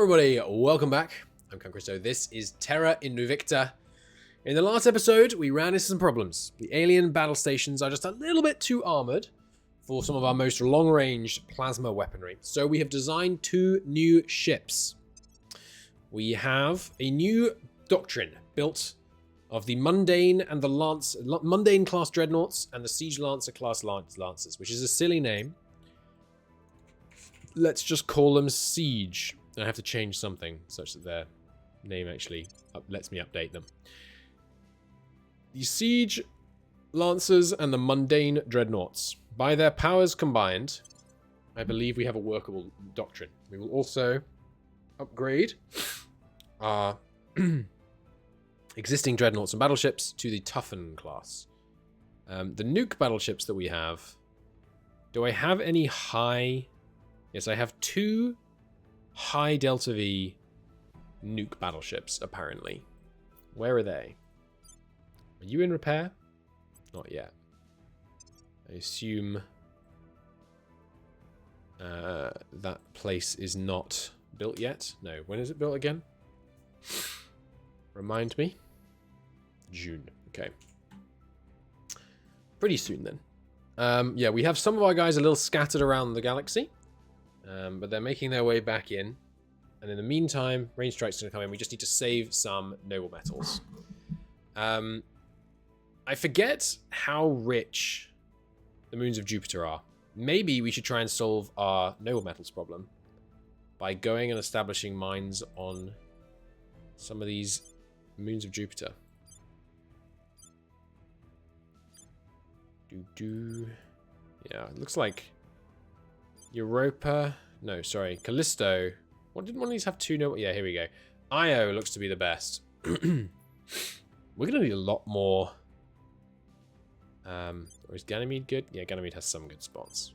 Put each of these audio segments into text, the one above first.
Everybody, welcome back. I'm Concresto. This is Terra Invicta. In the last episode, we ran into some problems. The alien battle stations are just a little bit too armored for some of our most long-range plasma weaponry. So we have designed two new ships. We have a new doctrine built of the Mundane and the Mundane class Dreadnoughts and the Siege Lancer class Lancers, which is a silly name. Let's just call them Siege. I have to change something such that their name actually lets me update them. The Siege Lancers and the Mundane Dreadnoughts. By their powers combined, I believe we have a workable doctrine. We will also upgrade our existing Dreadnoughts and battleships to the Toughen class. The nuke battleships that we have... Do I have any high... Yes, I have two high Delta V nuke battleships, apparently. Where are they? Are you in repair? Not yet. I assume that place is not built yet. No, when is it built again? Remind me. June. Okay. Pretty soon then. Yeah, we have some of our guys a little scattered around the galaxy. But they're making their way back in. And in the meantime, range strike's going to come in. We just need to save some noble metals. I forget how rich the moons of Jupiter are. Maybe we should try and solve our noble metals problem by going and establishing mines on some of these moons of Jupiter. Yeah, it looks like Europa. No, sorry. Callisto. What did one of these have two? No. Yeah, here we go. Io looks to be the best. We're going to need a lot more. Or is Ganymede good? Yeah, Ganymede has some good spots.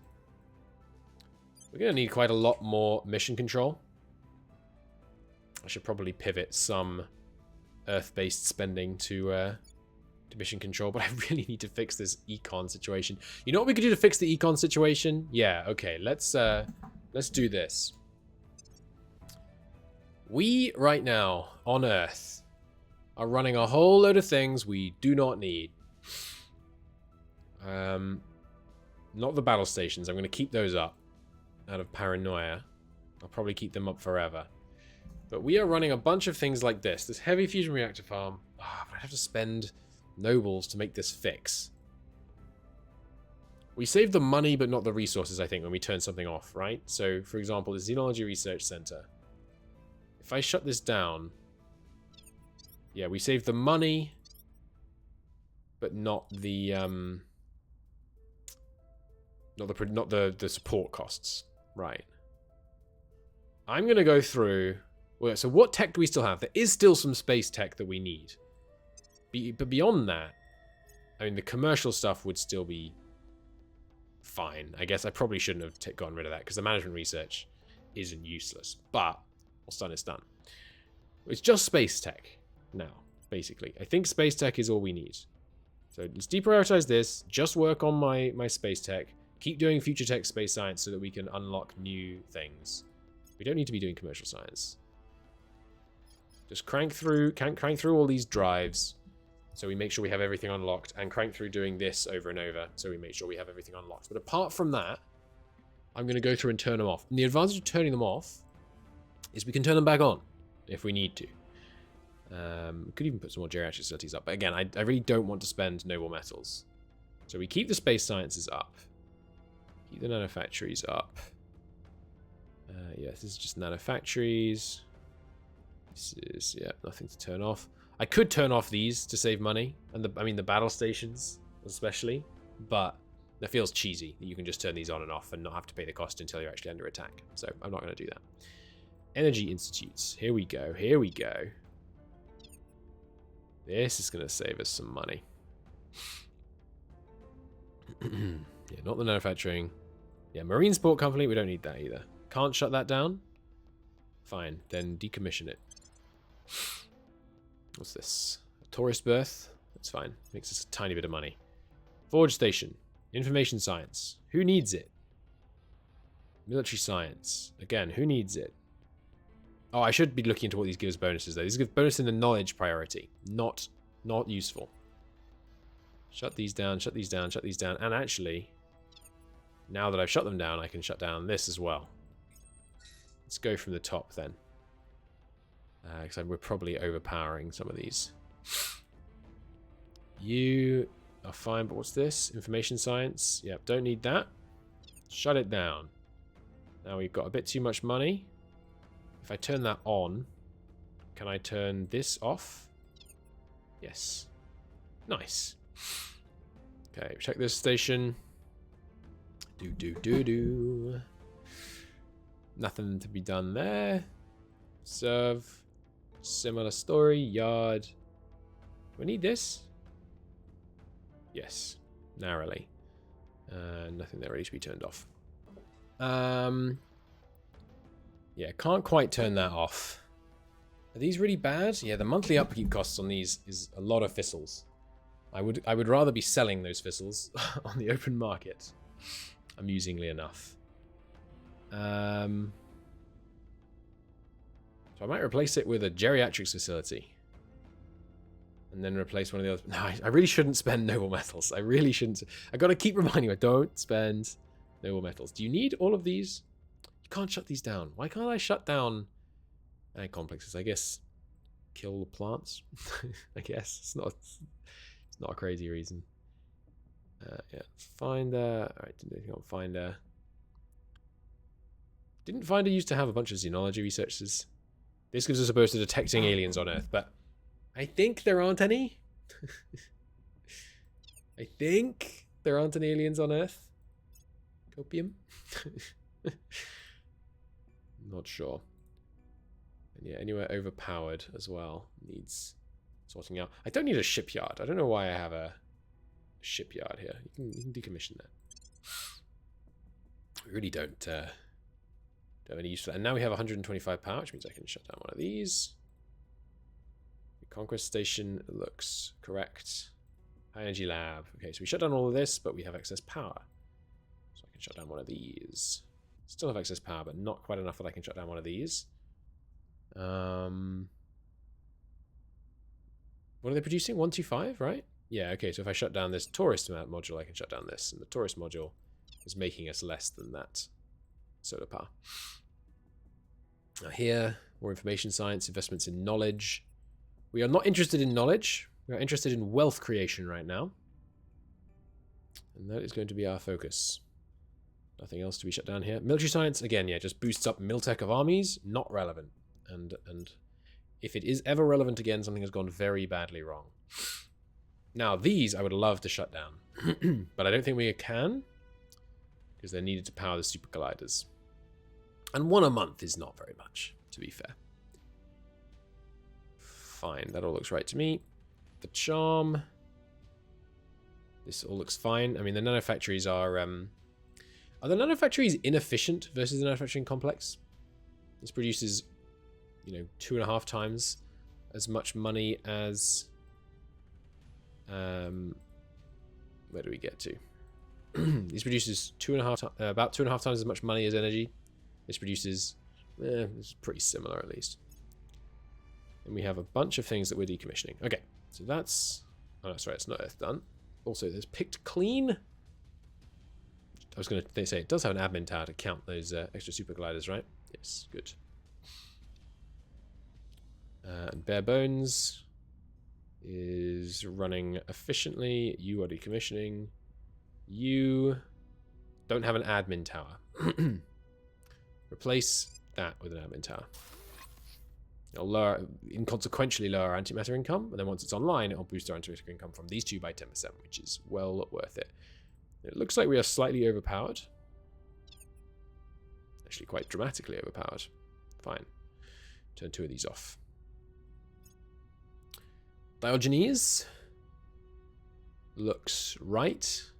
We're going to need quite a lot more mission control. I should probably pivot some Earth-based spending to mission control, but I really need to fix this econ situation. You know what we could do to fix the econ situation? Yeah, okay, let's do this. We, right now, on Earth, are running a whole load of things we do not need. Not the battle stations. I'm going to keep those up out of paranoia. I'll probably keep them up forever. But we are running a bunch of things like this. This heavy fusion reactor farm. But I have to spend nobles to make this fix. We save the money but not the resources, I think, when we turn something off, right? So, for example, the Xenology Research Center. If I shut this down, yeah, we save the money but not the not the support costs, right? I'm going to go through. Well, so what tech do we still have? There is still some space tech that we need. But beyond that, I mean, the commercial stuff would still be fine. I guess I probably shouldn't have gotten rid of that because the management research isn't useless. But what's done is done. It's just space tech now, basically. I think space tech is all we need. So let's deprioritize this. Just work on my space tech. Keep doing future tech space science so that we can unlock new things. We don't need to be doing commercial science. Just crank through all these drives. So we make sure we have everything unlocked, and crank through doing this over and over so we make sure we have everything unlocked. But apart from that, I'm going to go through and turn them off. And the advantage of turning them off is we can turn them back on if we need to. We could even put some more geriatric facilities up. But again, I really don't want to spend noble metals. So we keep the space sciences up. Keep the nanofactories up. Yeah, this is just nanofactories. This is, yeah, nothing to turn off. I could turn off these to save money, and the battle stations especially, but that feels cheesy that you can just turn these on and off and not have to pay the cost until you're actually under attack. So I'm not going to do that. Energy institutes. Here we go. Here we go. This is going to save us some money. Yeah, not the manufacturing. Yeah, marine sport company. We don't need that either. Can't shut that down. Fine, then decommission it. What's this? A tourist berth? That's fine. Makes us a tiny bit of money. Forge station. Information science. Who needs it? Military science. Again, who needs it? Oh, I should be looking into what these give us bonuses, though. These give bonus in the knowledge priority. Not useful. Shut these down, shut these down, shut these down. And actually, now that I've shut them down, I can shut down this as well. Let's go from the top, then. Because we're probably overpowering some of these. You are fine, but what's this? Information science. Yep, don't need that. Shut it down. Now we've got a bit too much money. If I turn that on, can I turn this off? Yes. Nice. Okay, check this station. Do. Nothing to be done there. Serve. Similar story. Yard. Do we need this? Yes. Narrowly. Nothing there ready to be turned off. Yeah, can't quite turn that off. Are these really bad? Yeah, the monthly upkeep costs on these is a lot of thistles. I would rather be selling those thistles on the open market. Amusingly enough. So I might replace it with a geriatrics facility. And then replace one of the others. No, I really shouldn't spend noble metals. I really shouldn't. I gotta keep reminding you, don't spend noble metals. Do you need all of these? You can't shut these down. Why can't I shut down complexes? I guess kill the plants. I guess it's not a crazy reason. Yeah, Finder. Alright, didn't do anything on Finder. Didn't Finder used to have a bunch of xenology researchers? This gives us a boost to detecting aliens on Earth, but I think there aren't any. I think there aren't any aliens on Earth. Copium? Not sure. And yeah, anywhere overpowered as well needs sorting out. I don't need a shipyard. I don't know why I have a shipyard here. You can decommission that. We really don't have any use for that. And now we have 125 power, which means I can shut down one of these. The Conquest Station looks correct. High Energy Lab. Okay, so we shut down all of this, but we have excess power. So I can shut down one of these. Still have excess power, but not quite enough that I can shut down one of these. What are they producing? 125, right? Yeah, okay, so if I shut down this tourist module, I can shut down this. And the tourist module is making us less than that solar power. Now here, more information science, investments in knowledge. We are not interested in knowledge. We are interested in wealth creation right now. And that is going to be our focus. Nothing else to be shut down here. Military science, again, yeah, just boosts up miltech of armies. Not relevant. And if it is ever relevant again, something has gone very badly wrong. Now, these I would love to shut down. But I don't think we can. Because they're needed to power the super colliders. And one a month is not very much, to be fair. Fine, that all looks right to me. The charm. This all looks fine. I mean, the nanofactories are the nanofactories inefficient versus the manufacturing complex? This produces, 2.5 times as much money as... where do we get to? This produces about 2.5 times as much money as energy. This produces... it's pretty similar, at least. And we have a bunch of things that we're decommissioning. Okay, so that's... Oh, no, sorry, it's not Earth done. Also, there's picked clean. I was going to say, it does have an admin tower to count those extra super gliders, right? Yes, good. And bare bones is running efficiently. You are decommissioning. You don't have an admin tower. Replace that with an admin tower. It'll inconsequentially lower our antimatter income, and then once it's online, it'll boost our antimatter income from these two by 10%, which is well worth it. It looks like we are slightly overpowered. Actually, quite dramatically overpowered. Fine. Turn 2 of these off. Diogenes looks right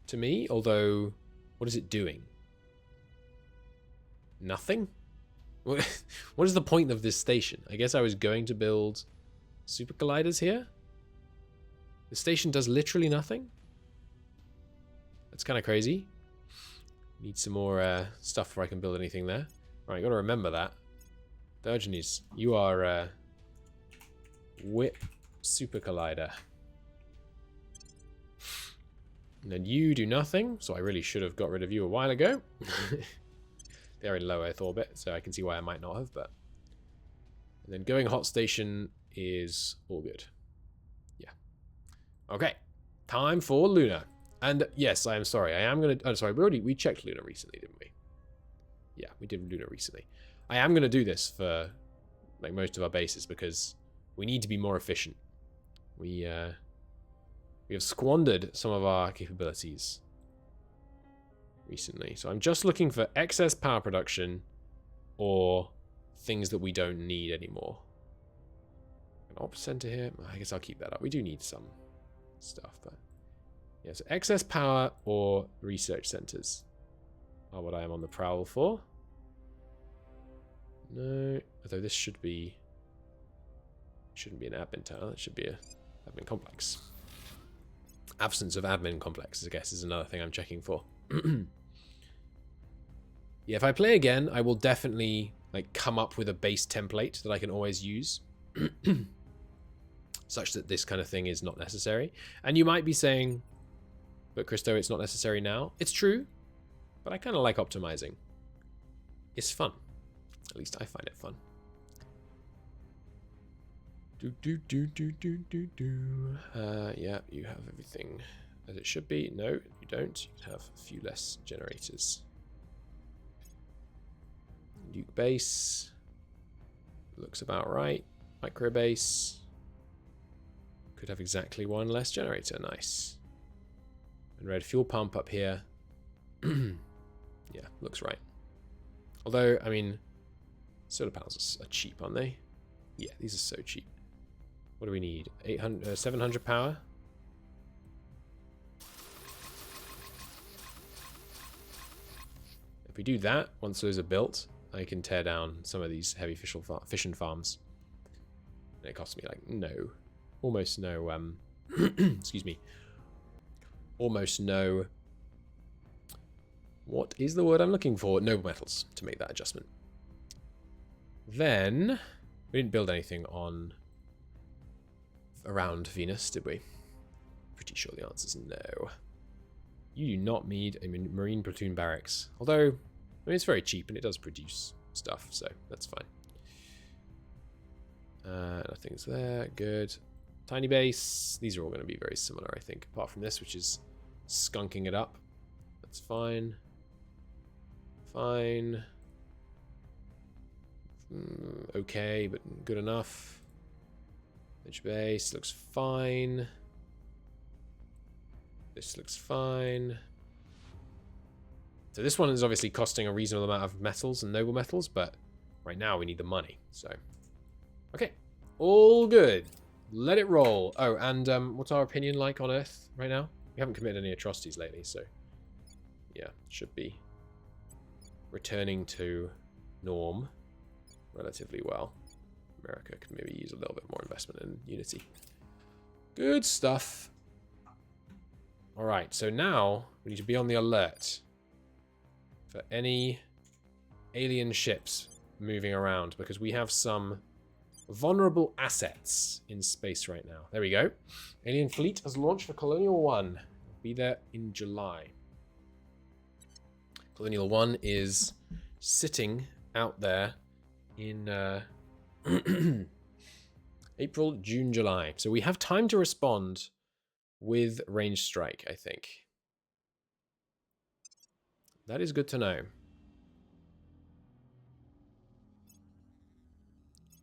to me, although what is it doing? Nothing? What is the point of this station? I guess I was going to build super colliders here. The station does literally nothing. That's kind of crazy. Need some more stuff before I can build anything there. Right, got to remember that. Diogenes, you are Whip Super Collider. And then you do nothing, so I really should have got rid of you a while ago. They're in low Earth orbit, so I can see why I might not have, but... And then going hot station is all good. Yeah. Okay. Time for Luna. And yes, I am sorry. I am going to... Oh, sorry. We checked Luna recently, didn't we? Yeah, we did Luna recently. I am going to do this for like most of our bases because we need to be more efficient. We have squandered some of our capabilities recently. So I'm just looking for excess power production or things that we don't need anymore. An op center here. I guess I'll keep that up. We do need some stuff, but yeah, so excess power or research centers are what I am on the prowl for. No, although this shouldn't be an admin tower. It should be a admin complex. Absence of admin complexes, I guess, is another thing I'm checking for. Yeah, if I play again, I will definitely like come up with a base template that I can always use, such that this kind of thing is not necessary. And you might be saying, but Christo, it's not necessary now. It's true, but I kind of like optimizing. It's fun. At least I find it fun. Yeah, you have everything as it should be. No, you don't. You have a few less generators. Nuke base. Looks about right. Micro base. Could have exactly one less generator. Nice. And red fuel pump up here. Yeah, looks right. Although, I mean, solar panels are cheap, aren't they? Yeah, these are so cheap. What do we need? 700 power? If we do that, once those are built, I can tear down some of these heavy fishing farms. And it costs me like almost no, excuse me. Almost no, what is the word I'm looking for? Noble metals to make that adjustment. Then, we didn't build anything around Venus, did we? Pretty sure the answer is no. You do not need a marine platoon barracks. Although, I mean, it's very cheap and it does produce stuff, so that's fine. Nothing's there. Good. Tiny base. These are all going to be very similar, I think. Apart from this, which is skunking it up. That's fine. Fine. Okay, but good enough. Edge base looks fine. This looks fine. So this one is obviously costing a reasonable amount of metals and noble metals, but right now we need the money, so. Okay, all good. Let it roll. Oh, and what's our opinion like on Earth right now? We haven't committed any atrocities lately, so yeah, should be returning to norm relatively well. America could maybe use a little bit more investment in Unity. Good stuff. All right, so now we need to be on the alert for any alien ships moving around because we have some vulnerable assets in space right now. There we go. Alien fleet has launched for Colonial 1. I'll be there in July. Colonial 1 is sitting out there in April, June, July. So we have time to respond with range strike, I think. That is good to know.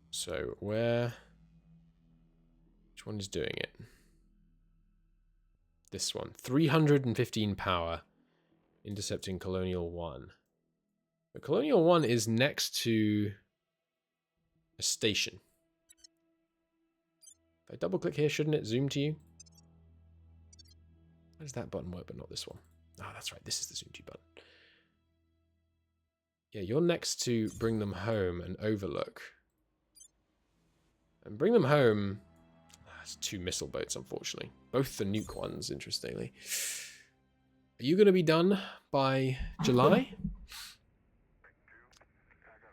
So which one is doing it? This one. 315 power, intercepting Colonial 1. But Colonial 1 is next to a station. If I double click here, shouldn't it zoom to you? Why does that button work but not this one? Ah, that's right, this is the zoom to button. Yeah, you're next to Bring Them Home and Overlook. And Bring Them Home, it's 2 missile boats, unfortunately. Both the nuke ones, interestingly. Are you going to be done by July?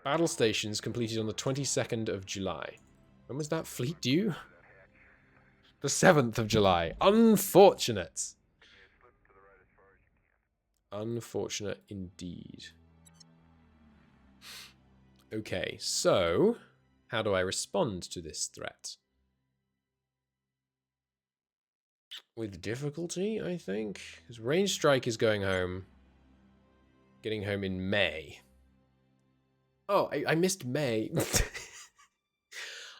Battle stations completed on the 22nd of July. When was that fleet due? The 7th of July. Unfortunate. Unfortunate indeed. Okay, so how do I respond to this threat? With difficulty, I think. Because range strike is going home. Getting home in May. Oh, I missed May.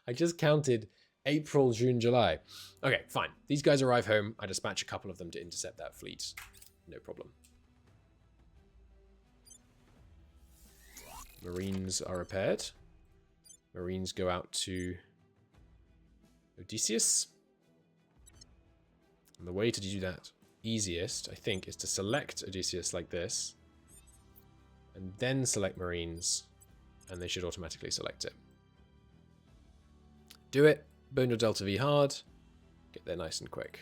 I just counted April, June, July. Okay, fine. These guys arrive home. I dispatch a couple of them to intercept that fleet. No problem. Marines are repaired. Marines go out to Odysseus. And the way to do that easiest, I think, is to select Odysseus like this. And then select Marines. And they should automatically select it. Do it. Burn your Delta V hard. Get there nice and quick.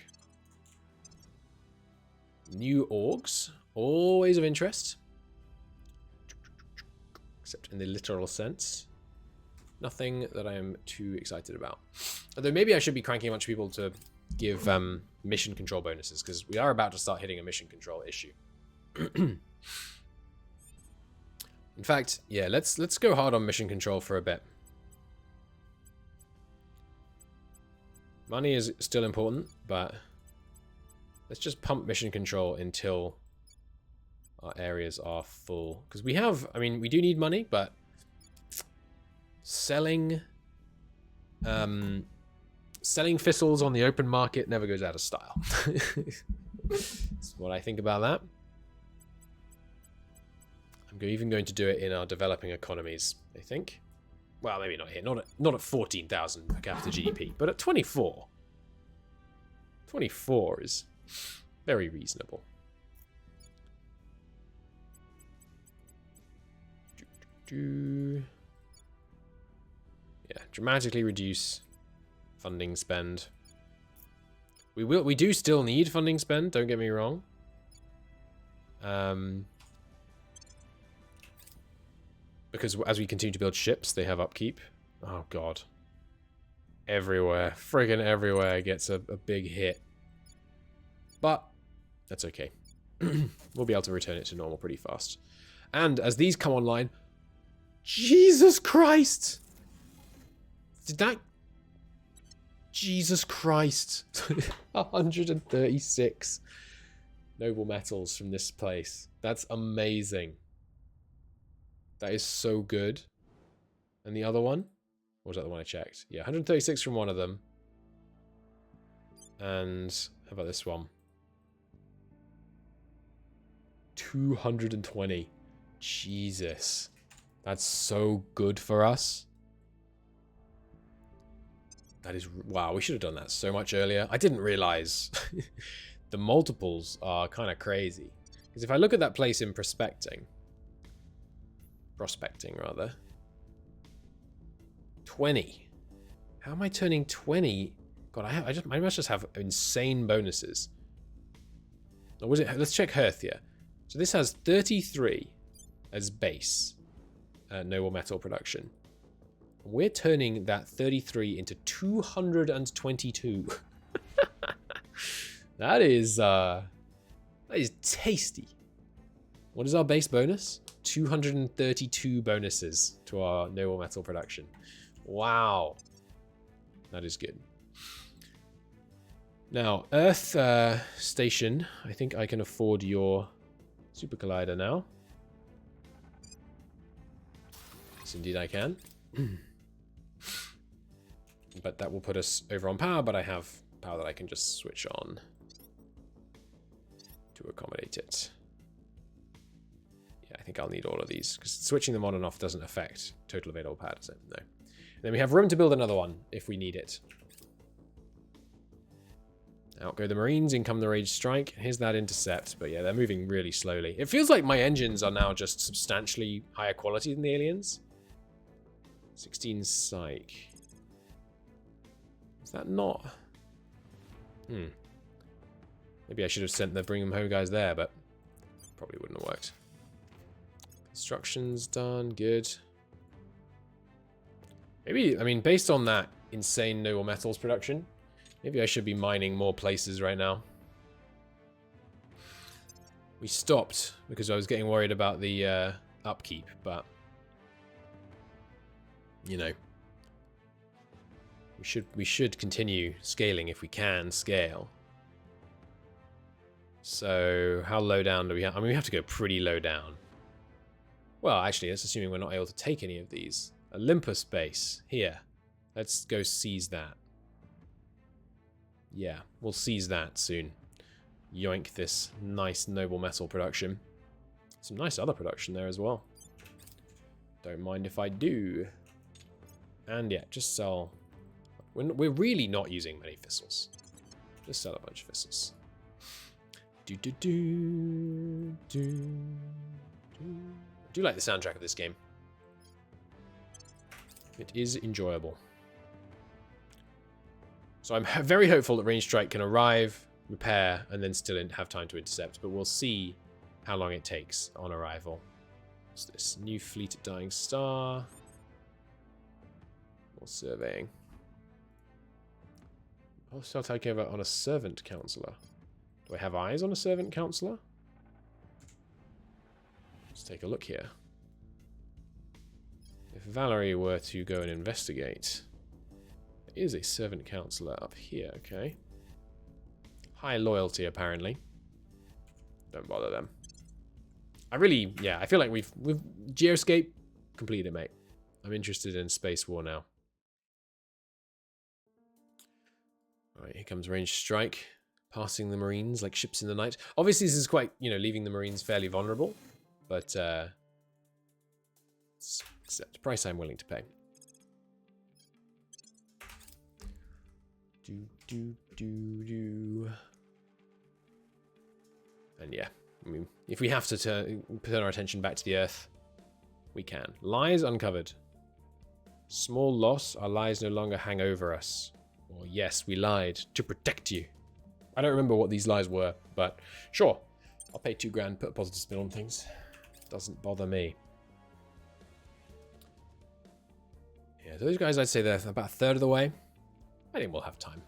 New orgs. Always of interest. Except in the literal sense. Nothing that I am too excited about. Although maybe I should be cranking a bunch of people to give mission control bonuses. Because we are about to start hitting a mission control issue. In fact, yeah, let's go hard on mission control for a bit. Money is still important, but let's just pump mission control until our areas are full. Because we have, I mean, we do need money, but selling thistles on the open market never goes out of style. That's what I think about that. I'm even going to do it in our developing economies, I think. Well, maybe not here. Not at 14,000 per capita GDP, but at 24. 24 is very reasonable. Yeah, dramatically reduce funding spend. We do still need funding spend, don't get me wrong. Because as we continue to build ships, they have upkeep. Oh, God. Everywhere. Friggin' everywhere gets a big hit. But that's okay. We'll be able to return it to normal pretty fast. And as these come online... Jesus Christ! Did that... Jesus Christ. 136 noble metals from this place. That's amazing. That is so good. And the other one? Or was that the one I checked? Yeah, 136 from one of them. And how about this one? 220. Jesus. That's so good for us. That is... Wow, we should have done that so much earlier. I didn't realize the multiples are kind of crazy. Because if I look at that place in prospecting, rather. 20. How am I turning 20? God, I must just have insane bonuses. Or was it? Let's check Herthia. So this has 33 as base noble metal production. We're turning that 33 into 222. That is tasty. What is our base bonus? 232 bonuses to our noble metal production. Wow. That is good. Now, Earth Station. I think I can afford your Super Collider now. Yes, indeed I can. But that will put us over on power, but I have power that I can just switch on to accommodate it. I think I'll need all of these, because switching them on and off doesn't affect total available power, does it? No. And then we have room to build another one if we need it. Out go the Marines, in come the Rage Strike. Here's that intercept, but yeah, they're moving really slowly. It feels like my engines are now just substantially higher quality than the aliens. 16 Psych. Is that not? Maybe I should have sent the Bring 'em Home guys there, but probably wouldn't have worked. Construction's done, good. Maybe, I mean, based on that insane noble metals production, maybe I should be mining more places right now. We stopped because I was getting worried about the upkeep, but you know, we should continue scaling if we can scale. So how low down do we have? I mean, we have to go pretty low down. Well, actually, that's assuming we're not able to take any of these. Olympus base here. Let's go seize that. Yeah, we'll seize that soon. Yoink this nice noble metal production. Some nice other production there as well. Don't mind if I do. And yeah, just sell. We're really not using many thistles. Just sell a bunch of thistles. I do like the soundtrack of this game. It is enjoyable. So I'm very hopeful that Range Strike can arrive, repair, and then still have time to intercept. But we'll see how long it takes on arrival. What's this? New fleet at Dying Star. More surveying. I'll start taking over on a servant counselor. Do I have eyes on a servant counselor? Let's take a look here. If Valerie were to go and investigate, there is a servant counselor up here, okay. High loyalty, apparently. Don't bother them. I feel like we've Geoscape completed, mate. I'm interested in Space War now. Alright, here comes Range Strike. Passing the Marines like ships in the night. Obviously, this is quite, leaving the Marines fairly vulnerable. But, it's a price I'm willing to pay. And yeah, I mean, if we have to turn our attention back to the Earth, we can. Lies uncovered. Small loss, our lies no longer hang over us. Or yes, we lied to protect you. I don't remember what these lies were, but sure. I'll pay $2 grand, put a positive spin on things. Doesn't bother me. Yeah, those guys, I'd say they're about a third of the way. I think we'll have time.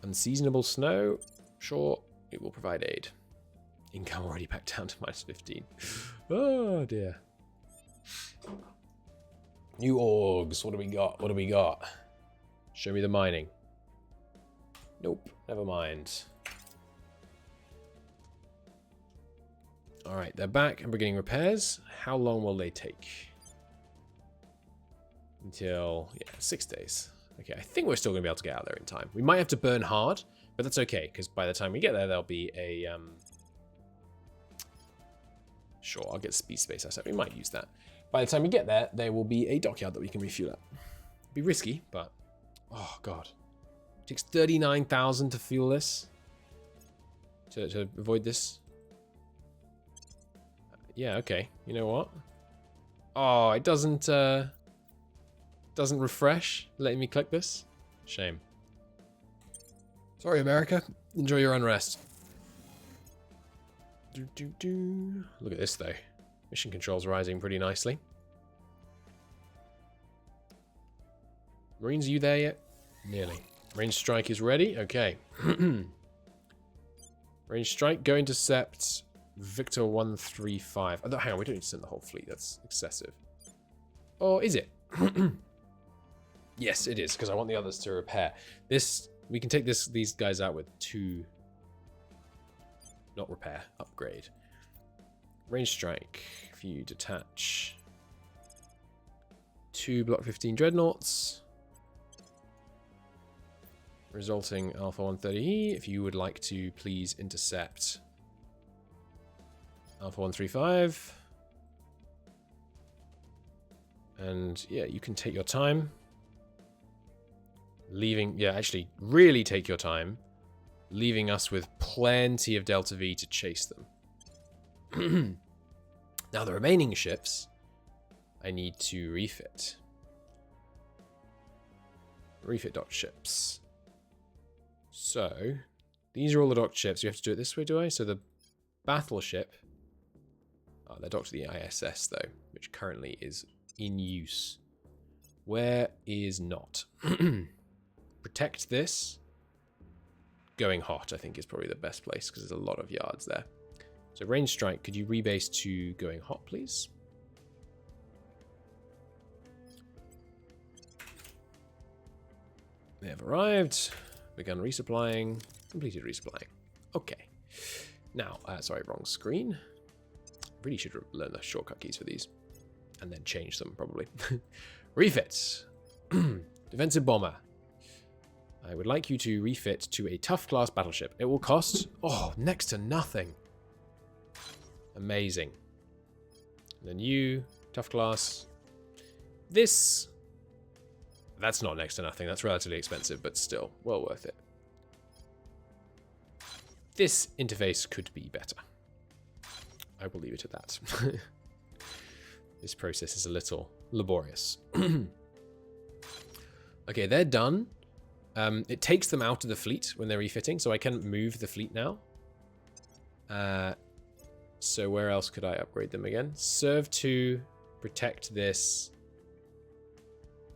Unseasonable snow. Sure, it will provide aid. Income already back down to -15. Oh dear. New orgs. What do we got? What do we got? Show me the mining. Nope. Never mind. Alright, they're back and beginning repairs. How long will they take? Until, 6 days. Okay, I think we're still going to be able to get out there in time. We might have to burn hard, but that's okay, because by the time we get there, there'll be a... Sure, I'll get speed space asset. We might use that. By the time we get there, there will be a dockyard that we can refuel at. It'll be risky, but... Oh, God. It takes 39,000 to fuel this. To avoid this. Yeah, okay. You know what? Oh, it doesn't refresh letting me click this. Shame. Sorry, America. Enjoy your unrest. Look at this, though. Mission control's rising pretty nicely. Marines, are you there yet? Nearly. Range Strike is ready. Okay. Range Strike, go intercept Victor 135. Oh, hang on, we don't need to send the whole fleet. That's excessive. Or is it? Yes, it is, because I want the others to repair. This, we can take these guys out with 2... Not repair, upgrade. Range Strike, if you detach 2 Block 15 Dreadnoughts, resulting Alpha 130E, if you would like to please intercept Alpha 135. And yeah, you can take your time. Actually, really take your time. Leaving us with plenty of Delta V to chase them. Now, the remaining ships, I need to refit. Refit docked ships. So, these are all the docked ships. You have to do it this way, do I? So the battleship Oh, they're docked to the ISS, though, which currently is in use. Where is not? Protect this. Going hot, I think, is probably the best place, because there's a lot of yards there. So range strike, could you rebase to going hot, please? They have arrived. Begun resupplying. Completed resupplying. Okay. Now, sorry, wrong screen. Really should learn the shortcut keys for these. And then change them, probably. Refits. Defensive bomber. I would like you to refit to a tough class battleship. It will cost, next to nothing. Amazing. And then you, tough class. This, that's not next to nothing. That's relatively expensive, but still, well worth it. This interface could be better. I will leave it at that. This process is a little laborious. Okay, they're done. It takes them out of the fleet when they're refitting, so I can move the fleet now. So where else could I upgrade them again? Serve to protect this.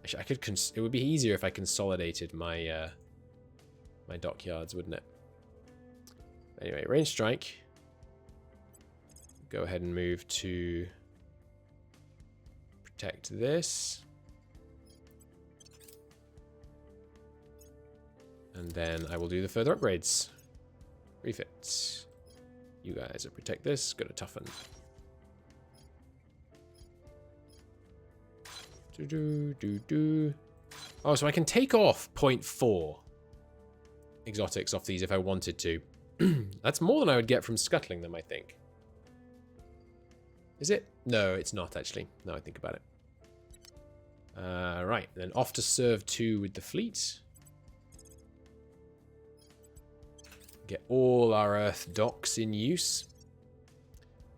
Actually, I could. It would be easier if I consolidated my my dockyards, wouldn't it? Anyway, range strike. Go ahead and move to protect this. And then I will do the further upgrades. Refits. You guys will protect this. Go to toughen. Oh, so I can take off 0.4 exotics off these if I wanted to. That's more than I would get from scuttling them, I think. Is it? No, it's not actually. Now I think about it. Right, then off to serve 2 with the fleet. Get all our Earth docks in use.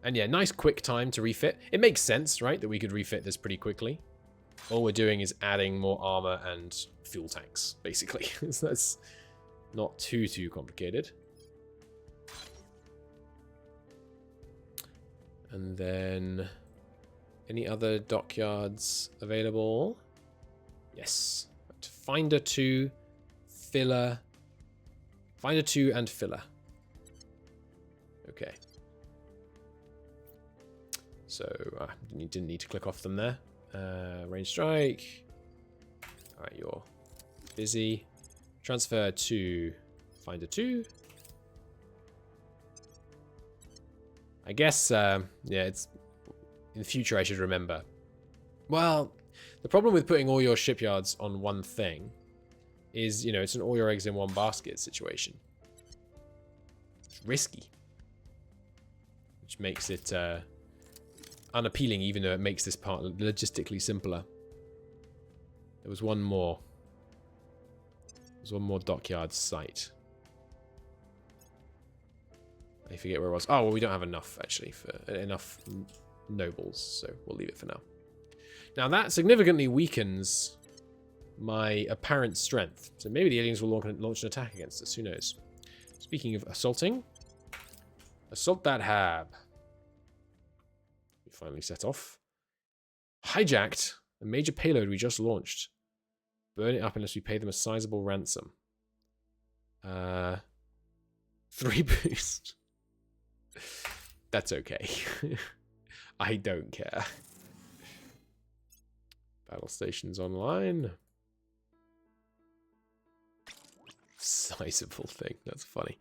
And yeah, nice quick time to refit. It makes sense, right, that we could refit this pretty quickly. All we're doing is adding more armor and fuel tanks, basically. So that's not too complicated. And then any other dockyards available? Yes. Finder 2, filler. Finder 2 and filler. Okay. So, didn't need to click off them there. Range strike. Alright, you're busy. Transfer to Finder 2. I guess, yeah, it's... In the future, I should remember. Well, the problem with putting all your shipyards on one thing is, you know, it's an all your eggs in one basket situation. It's risky. Which makes it unappealing, even though it makes this part logistically simpler. There was one more. There's one more dockyard site. I forget where it was. Oh, well, we don't have enough, actually, for enough nobles, so we'll leave it for now. Now, that significantly weakens my apparent strength. So maybe the aliens will launch an attack against us. Who knows? Speaking of assaulting, assault that hab. We finally set off. Hijacked a major payload we just launched. Burn it up unless we pay them a sizable ransom. 3 boost. That's okay. I don't care. Battle stations online. Sizable thing. That's funny.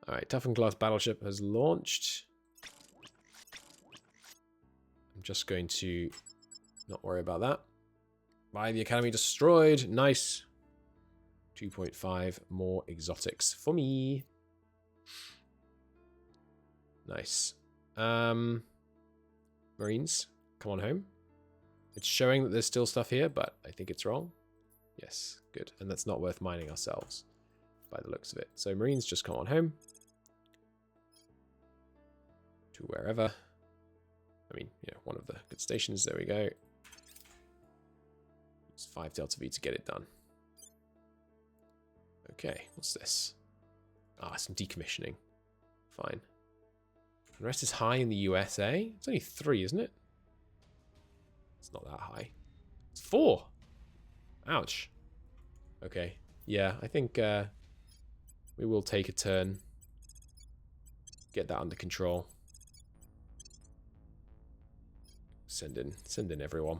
Alright, Toughen class battleship has launched. I'm just going to not worry about that. Buy the academy destroyed. Nice. 2.5 more exotics for me. Nice. Marines, come on home. It's showing that there's still stuff here, but I think it's wrong. Yes, good. And that's not worth mining ourselves by the looks of it. So Marines, just come on home. To wherever. I mean, yeah, one of the good stations. There we go. It's 5 Delta V to get it done. Okay, what's this? Ah, some decommissioning. Fine. The rest is high in the USA. It's only 3, isn't it? It's not that high. It's 4. Ouch. Okay. Yeah, I think we will take a turn. Get that under control. Send in everyone.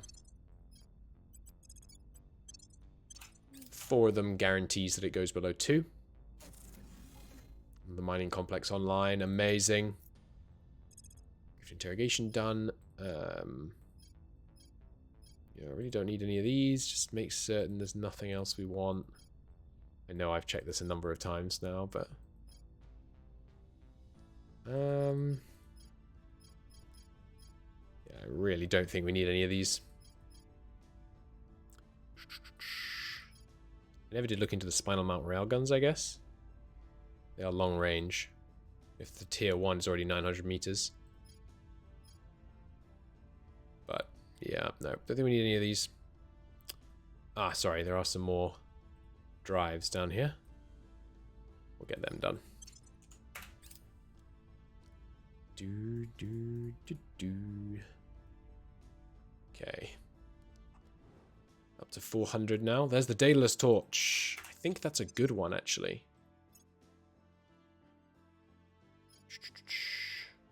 4 of them guarantees that it goes below 2. The mining complex online, amazing. Interrogation done. Yeah, I really don't need any of these. Just make certain there's nothing else we want. I know I've checked this a number of times now, but yeah, I really don't think we need any of these. I never did look into the spinal mount railguns, I guess. They are long range. If the tier 1 is already 900 meters. But yeah, no, don't think we need any of these. Ah, sorry, there are some more drives down here. We'll get them done. Okay. Up to 400 now. There's the Daedalus torch. I think that's a good one, actually.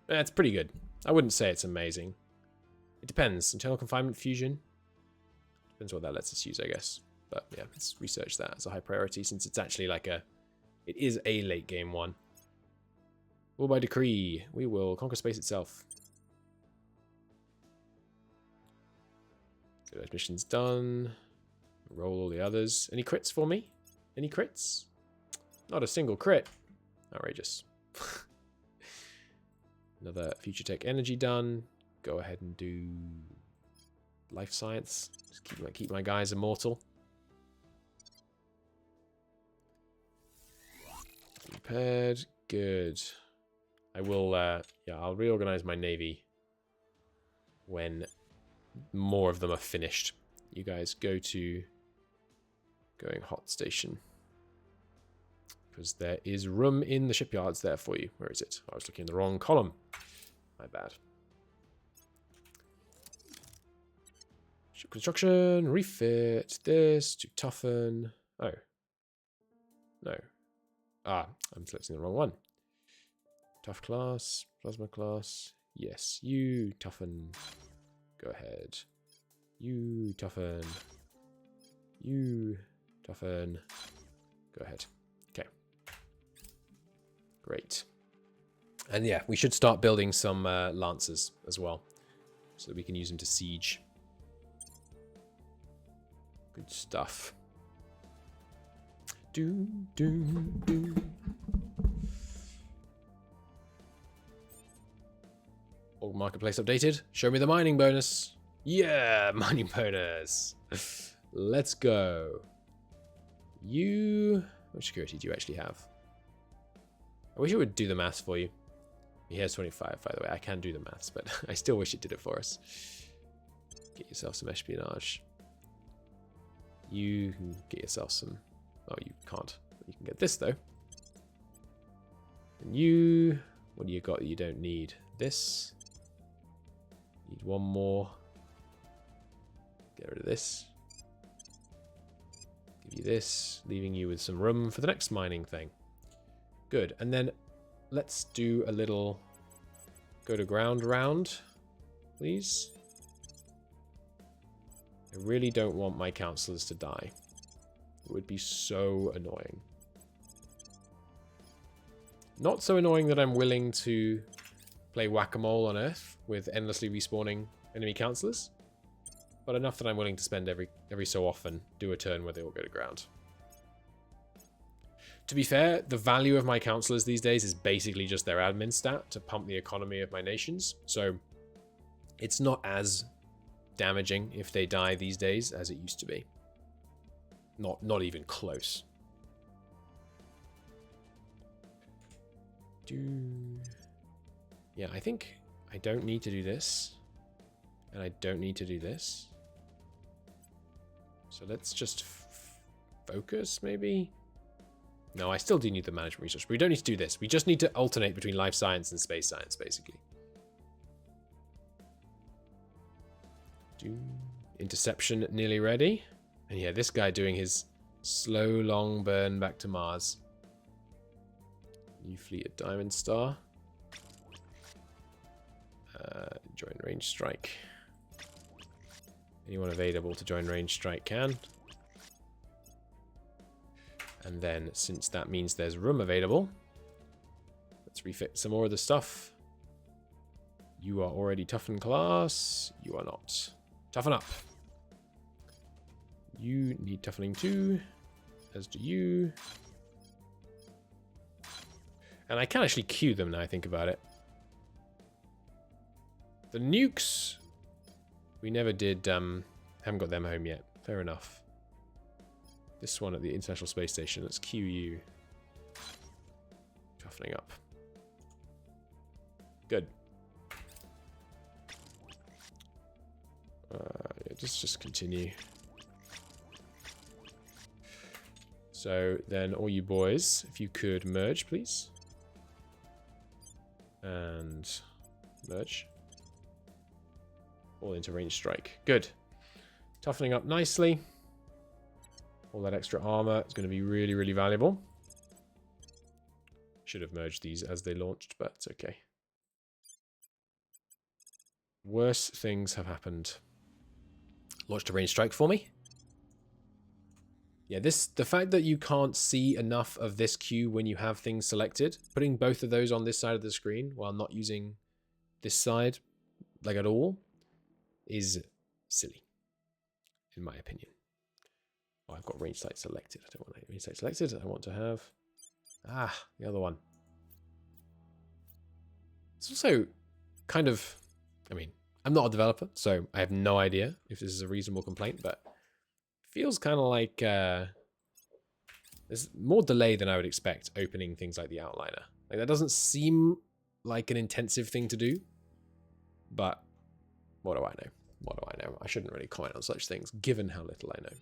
It's pretty good. I wouldn't say it's amazing. It depends. Internal confinement fusion. Depends what that lets us use, I guess. But yeah, let's research that as a high priority since it's actually like a... It is a late game one. All by decree. We will conquer space itself. So those missions done. Roll all the others. Any crits for me? Any crits? Not a single crit. Outrageous. Another future tech energy done. Go ahead and do life science. Just keep my guys immortal. Repaired. Good. I will, yeah, I'll reorganize my navy when more of them are finished. You guys go to going hot station. Because there is room in the shipyards there for you. Where is it? I was looking in the wrong column. My bad. Ship construction, refit, this, to toughen. Oh. No. Ah, I'm selecting the wrong one. Tough class, plasma class. Yes, you toughen. Go ahead. You toughen. You toughen. Go ahead. Okay. Great. And yeah, we should start building some lancers as well, so that we can use them to siege. Good stuff. Do. Org marketplace updated. Show me the mining bonus. Yeah, mining bonus. Let's go. You... What security do you actually have? I wish it would do the maths for you. Here's 25, by the way. I can do the maths, but I still wish it did it for us. Get yourself some espionage. You can get yourself some... Oh, you can't. You can get this, though. And you... What do you got that you don't need? This. Need one more. Get rid of this. Give you this. Leaving you with some room for the next mining thing. Good. And then let's do a little go to ground round, please. I really don't want my councillors to die. It would be so annoying. Not so annoying that I'm willing to play whack-a-mole on Earth with endlessly respawning enemy councillors, but enough that I'm willing to spend every so often do a turn where they all go to ground. To be fair, the value of my councillors these days is basically just their admin stat to pump the economy of my nations, so it's not as damaging if they die these days as it used to be. Not even close. Yeah, I think I don't need to do this, and I don't need to do this. So let's just focus, maybe. No, I still do need the management research, but we don't need to do this. We just need to alternate between life science and space science, basically. Interception nearly ready. And yeah, this guy doing his slow, long burn back to Mars. New fleet at Diamond Star. Join range strike. Anyone available to join range strike can. And then, since that means there's room available, let's refit some more of the stuff. You are already toughen class. You are not. Toughen up. You need toughening too, as do you. And I can actually queue them now I think about it. The nukes, we never did, haven't got them home yet. Fair enough. This one at the International Space Station, let's queue you. Toughening up. Good. Yeah, just continue. So then all you boys, if you could merge, please. And merge. All into range strike. Good. Toughening up nicely. All that extra armor is going to be really, really valuable. Should have merged these as they launched, but it's okay. Worse things have happened. Launched a range strike for me. Yeah, the fact that you can't see enough of this queue when you have things selected, putting both of those on this side of the screen while not using this side, like at all, is silly, in my opinion. Oh, I've got range site selected. I don't want range site selected. I want to have the other one. It's also kind of, I mean, I'm not a developer, so I have no idea if this is a reasonable complaint, but it feels kind of like there's more delay than I would expect opening things like the outliner. Like, that doesn't seem like an intensive thing to do, but what do I know? What do I know? I shouldn't really comment on such things, given how little I know.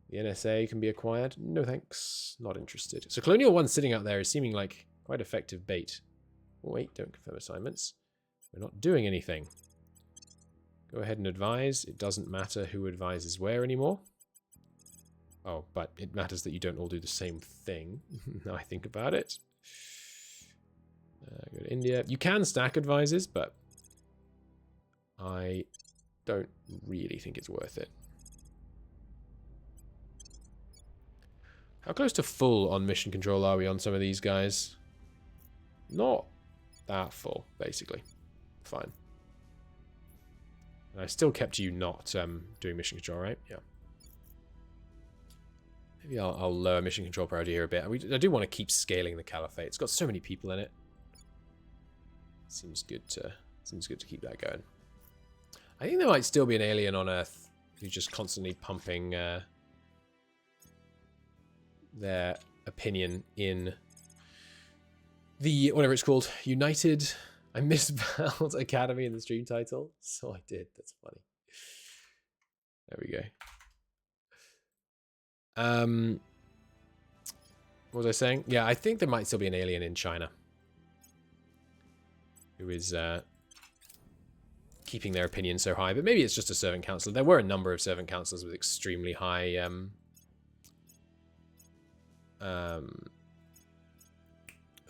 The NSA can be acquired. No thanks. Not interested. So Colonial 1 sitting out there is seeming like quite effective bait. Oh, wait, don't confirm assignments. We're not doing anything. Go ahead and advise. It doesn't matter who advises where anymore. Oh, but it matters that you don't all do the same thing. Now I think about it. Go to India. You can stack advises, but I don't really think it's worth it. How close to full on mission control are we on some of these guys? Not that full, basically. Fine. And I still kept you not doing mission control, right? Yeah. Maybe I'll lower mission control priority here a bit. I do want to keep scaling the Caliphate. It's got so many people in it. Seems good to keep that going. I think there might still be an alien on Earth who's just constantly pumping their opinion in the, whatever it's called, United. I misspelled Academy in the stream title, so I did. That's funny. There we go. What was I saying? Yeah, I think there might still be an alien in China who is keeping their opinion so high, but maybe it's just a servant councillor. There were a number of servant councillors with extremely high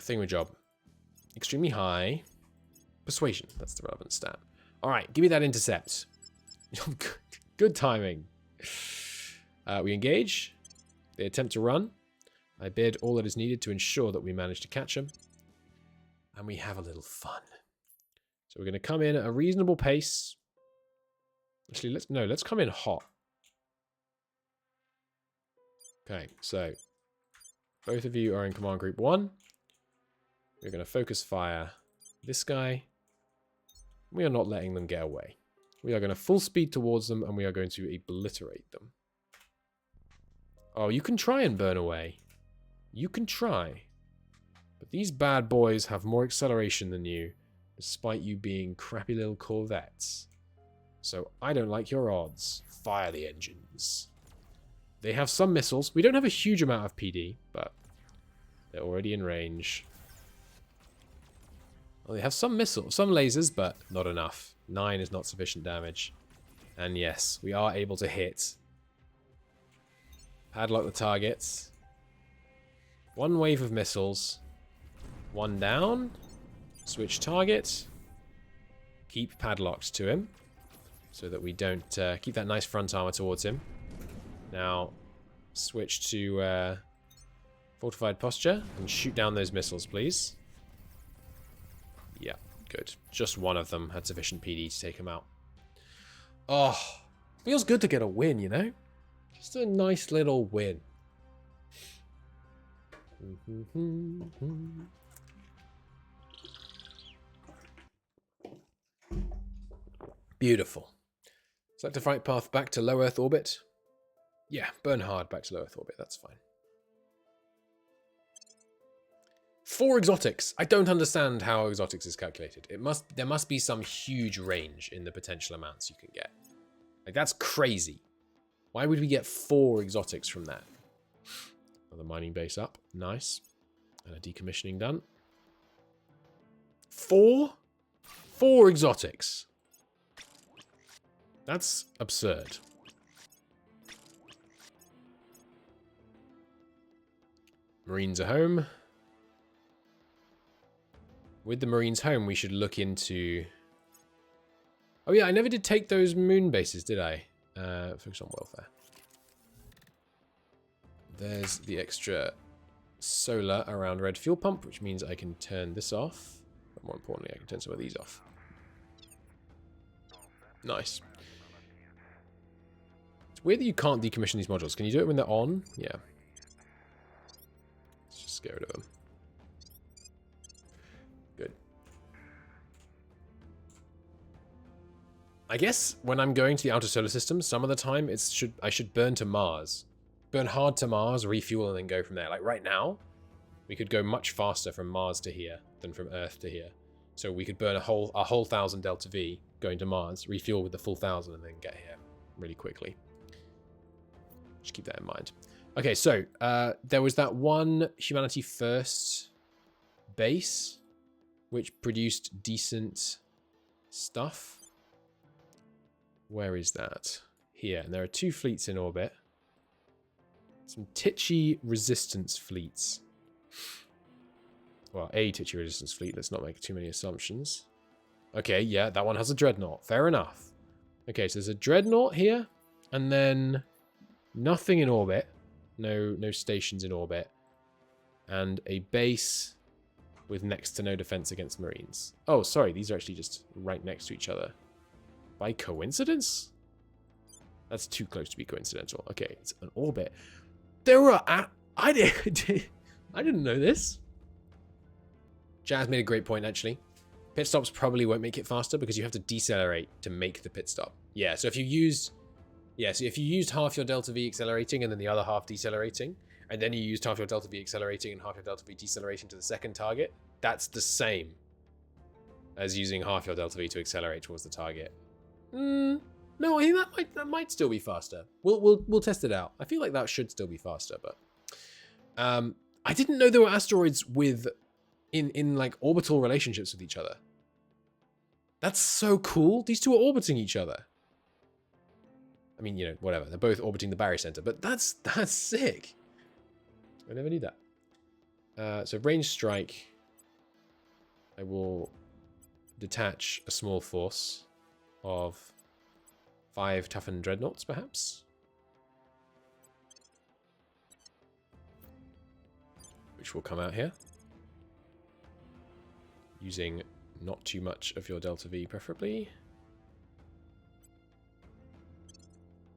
thingamajob. Extremely high persuasion. That's the relevant stat. All right, give me that intercept. Good timing. We engage. They attempt to run. I bid all that is needed to ensure that we manage to catch them. And we have a little fun. So we're going to come in at a reasonable pace. Actually, let's come in hot. Okay, so both of you are in command group 1. We're going to focus fire this guy. We are not letting them get away. We are going to full speed towards them, and we are going to obliterate them. Oh, you can try and burn away. You can try. But these bad boys have more acceleration than you, despite you being crappy little corvettes. So I don't like your odds. Fire the engines. They have some missiles. We don't have a huge amount of PD, but they're already in range. Well, they have some missiles, some lasers, but not enough. 9 is not sufficient damage. And yes, we are able to hit. Padlock the targets. 1 wave of missiles. 1 down. Switch target. Keep padlocked to him. So that we don't keep that nice front armor towards him. Now, switch to fortified posture and shoot down those missiles, please. Yeah, good. Just one of them had sufficient PD to take him out. Oh, feels good to get a win, you know? Just a nice little win. Beautiful. Select a flight path back to low Earth orbit. Yeah, burn hard back to low Earth orbit. That's fine. 4 exotics. I don't understand how exotics is calculated. There must be some huge range in the potential amounts you can get. Like, that's crazy. Why would we get 4 exotics from that? Another mining base up. Nice. And a decommissioning done. 4? 4 exotics. That's absurd. Marines are home. With the Marines home, we should look into... Oh yeah, I never did take those moon bases, did I? Focus on welfare. There's the extra solar around red fuel pump, which means I can turn this off. But more importantly, I can turn some of these off. Nice. It's weird that you can't decommission these modules. Can you do it when they're on? Yeah. Let's just get rid of them. Good. I guess when I'm going to the outer solar system, some of the time I should burn to Mars. Burn hard to Mars, refuel, and then go from there. Like right now, we could go much faster from Mars to here than from Earth to here. So we could burn a whole 1,000 Delta V going to Mars, refuel with the full 1,000, and then get here really quickly. Just keep that in mind. Okay, so there was that one Humanity First base, which produced decent stuff. Where is that? Here. And there are 2 fleets in orbit. Some Tichy resistance fleets. Well, a Tichy resistance fleet. Let's not make too many assumptions. Okay, yeah, that one has a dreadnought. Fair enough. Okay, so there's a dreadnought here, and then nothing in orbit. No stations in orbit. And a base with next to no defense against Marines. Oh, sorry, these are actually just right next to each other. By coincidence? That's too close to be coincidental. Okay, it's an orbit. There are... I didn't know this. Jazz made a great point, actually. Pit stops probably won't make it faster because you have to decelerate to make the pit stop. Yeah, so if you used... Yeah, so if you used half your Delta V accelerating and then the other half decelerating, and then you used half your Delta V accelerating and half your Delta V decelerating to the second target, that's the same as using half your Delta V to accelerate towards the target. No, I think that might still be faster. We'll test it out. I feel like that should still be faster, but I didn't know there were asteroids with in like orbital relationships with each other. That's so cool. These two are orbiting each other. I mean, you know, whatever. They're both orbiting the Barry Center, but that's sick. I never knew that. So range strike. I will detach a small force of 5 toughened dreadnoughts, perhaps. Which will come out here. Using not too much of your Delta V, preferably.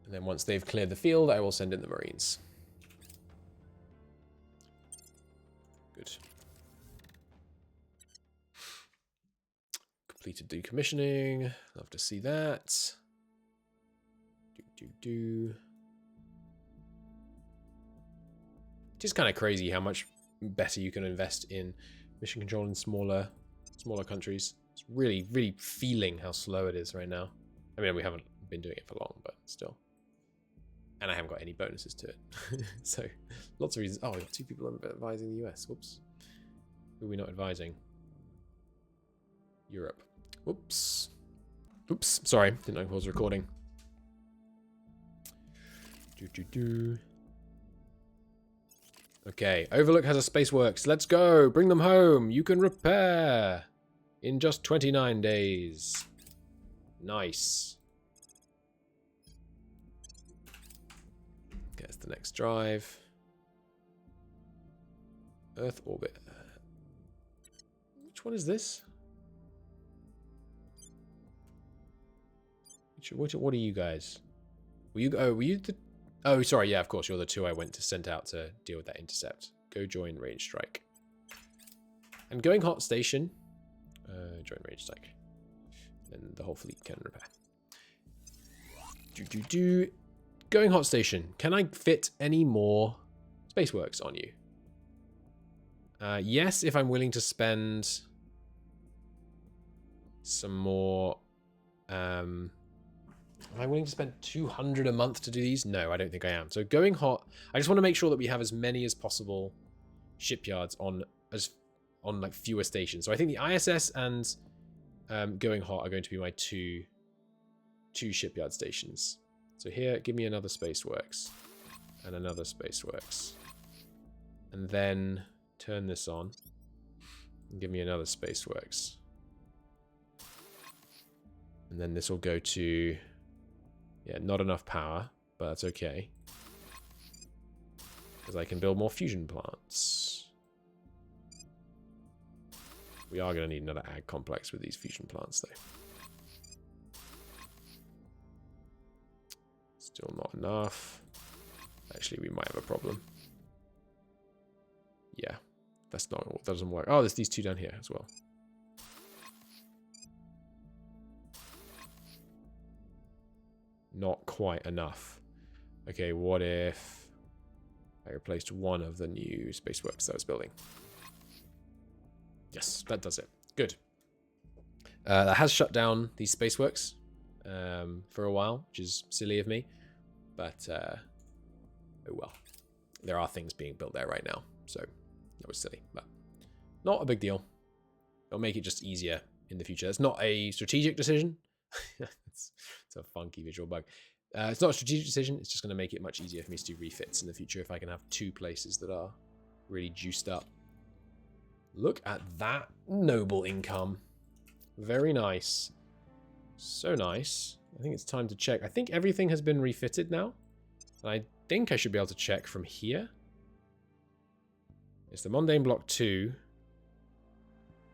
And then once they've cleared the field, I will send in the Marines. Good. Completed decommissioning. Love to see that. Just kind of crazy how much better you can invest in mission control in smaller countries. It's really, really feeling how slow it is right now. I mean, we haven't been doing it for long, but still. And I haven't got any bonuses to it. So, lots of reasons. Oh, we've got 2 people advising the US. Whoops. Who are we not advising? Europe. Whoops. Oops. Sorry. Didn't know I was recording. Okay. Overlook has a space works. Let's go. Bring them home. You can repair. In just 29 days. Nice. There's the next drive. Earth orbit. Which one is this? What are you guys? Were you the... Oh, sorry, yeah, of course, you're the 2 I went to send out to deal with that intercept. Go join range strike. And going hot station. Join range strike. Then the whole fleet can repair. Going hot station. Can I fit any more spaceworks on you? Yes, if I'm willing to spend some more. Am I willing to spend 200 a month to do these? No, I don't think I am. So going hot, I just want to make sure that we have as many as possible shipyards on like fewer stations. So I think the ISS and going hot are going to be my two shipyard stations. So here, give me another spaceworks and another spaceworks, and then turn this on and give me another spaceworks, and then this will go to, yeah, not enough power, but that's okay because I can build more fusion plants. We are going to need another ag complex with these fusion plants, though. Still not enough. Actually, we might have a problem. Yeah, that doesn't work. Oh, there's these 2 down here as well. Not quite enough. Okay, what if I replaced one of the new spaceworks that I was building? Yes, that does it. Good. That has shut down these spaceworks for a while, which is silly of me. But, oh well. There are things being built there right now, so that was silly. But not a big deal. It'll make it just easier in the future. It's not a strategic decision. it's a funky visual bug. It's not a strategic decision. It's just going to make it much easier for me to do refits in the future if I can have 2 places that are really juiced up. Look at that noble income. Very nice. So nice. I think it's time to check. I think everything has been refitted now. And I think I should be able to check from here. It's the Mundane Block 2.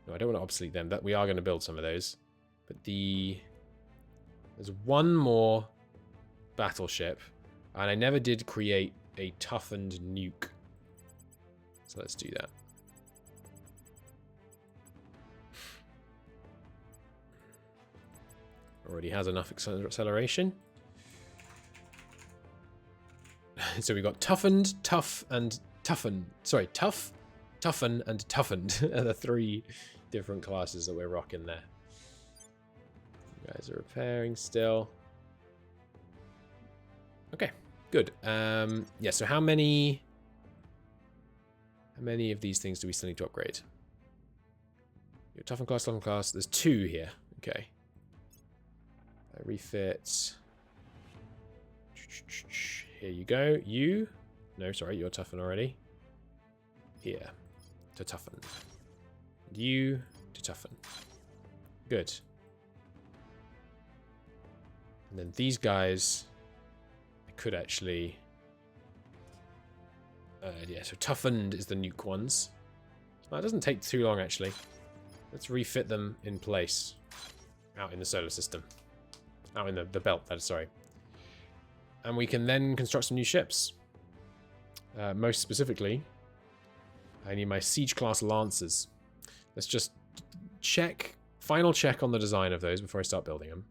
No, I don't want to obsolete them. That we are going to build some of those. But there's one more battleship. And I never did create a toughened nuke. So let's do that. Already has enough acceleration. So we got toughened, tough, and toughen. Sorry, tough, toughen, and toughened are the 3 different classes that we're rocking there. You guys are repairing still. Okay, good. Yeah, so how many of these things do we still need to upgrade? Your toughen class, toughen class. There's 2 here. Okay. Refit. Here you go. You. No, sorry, you're toughen already. Here. To toughen. You to toughen. Good. And then these guys, I could actually... yeah, so toughened is the nuke ones. That doesn't take too long, actually. Let's refit them in place. Out in the solar system. Out in the belt, that is, sorry. And we can then construct some new ships. Most specifically, I need my Siege class Lancers. Let's just check, final check on the design of those before I start building them.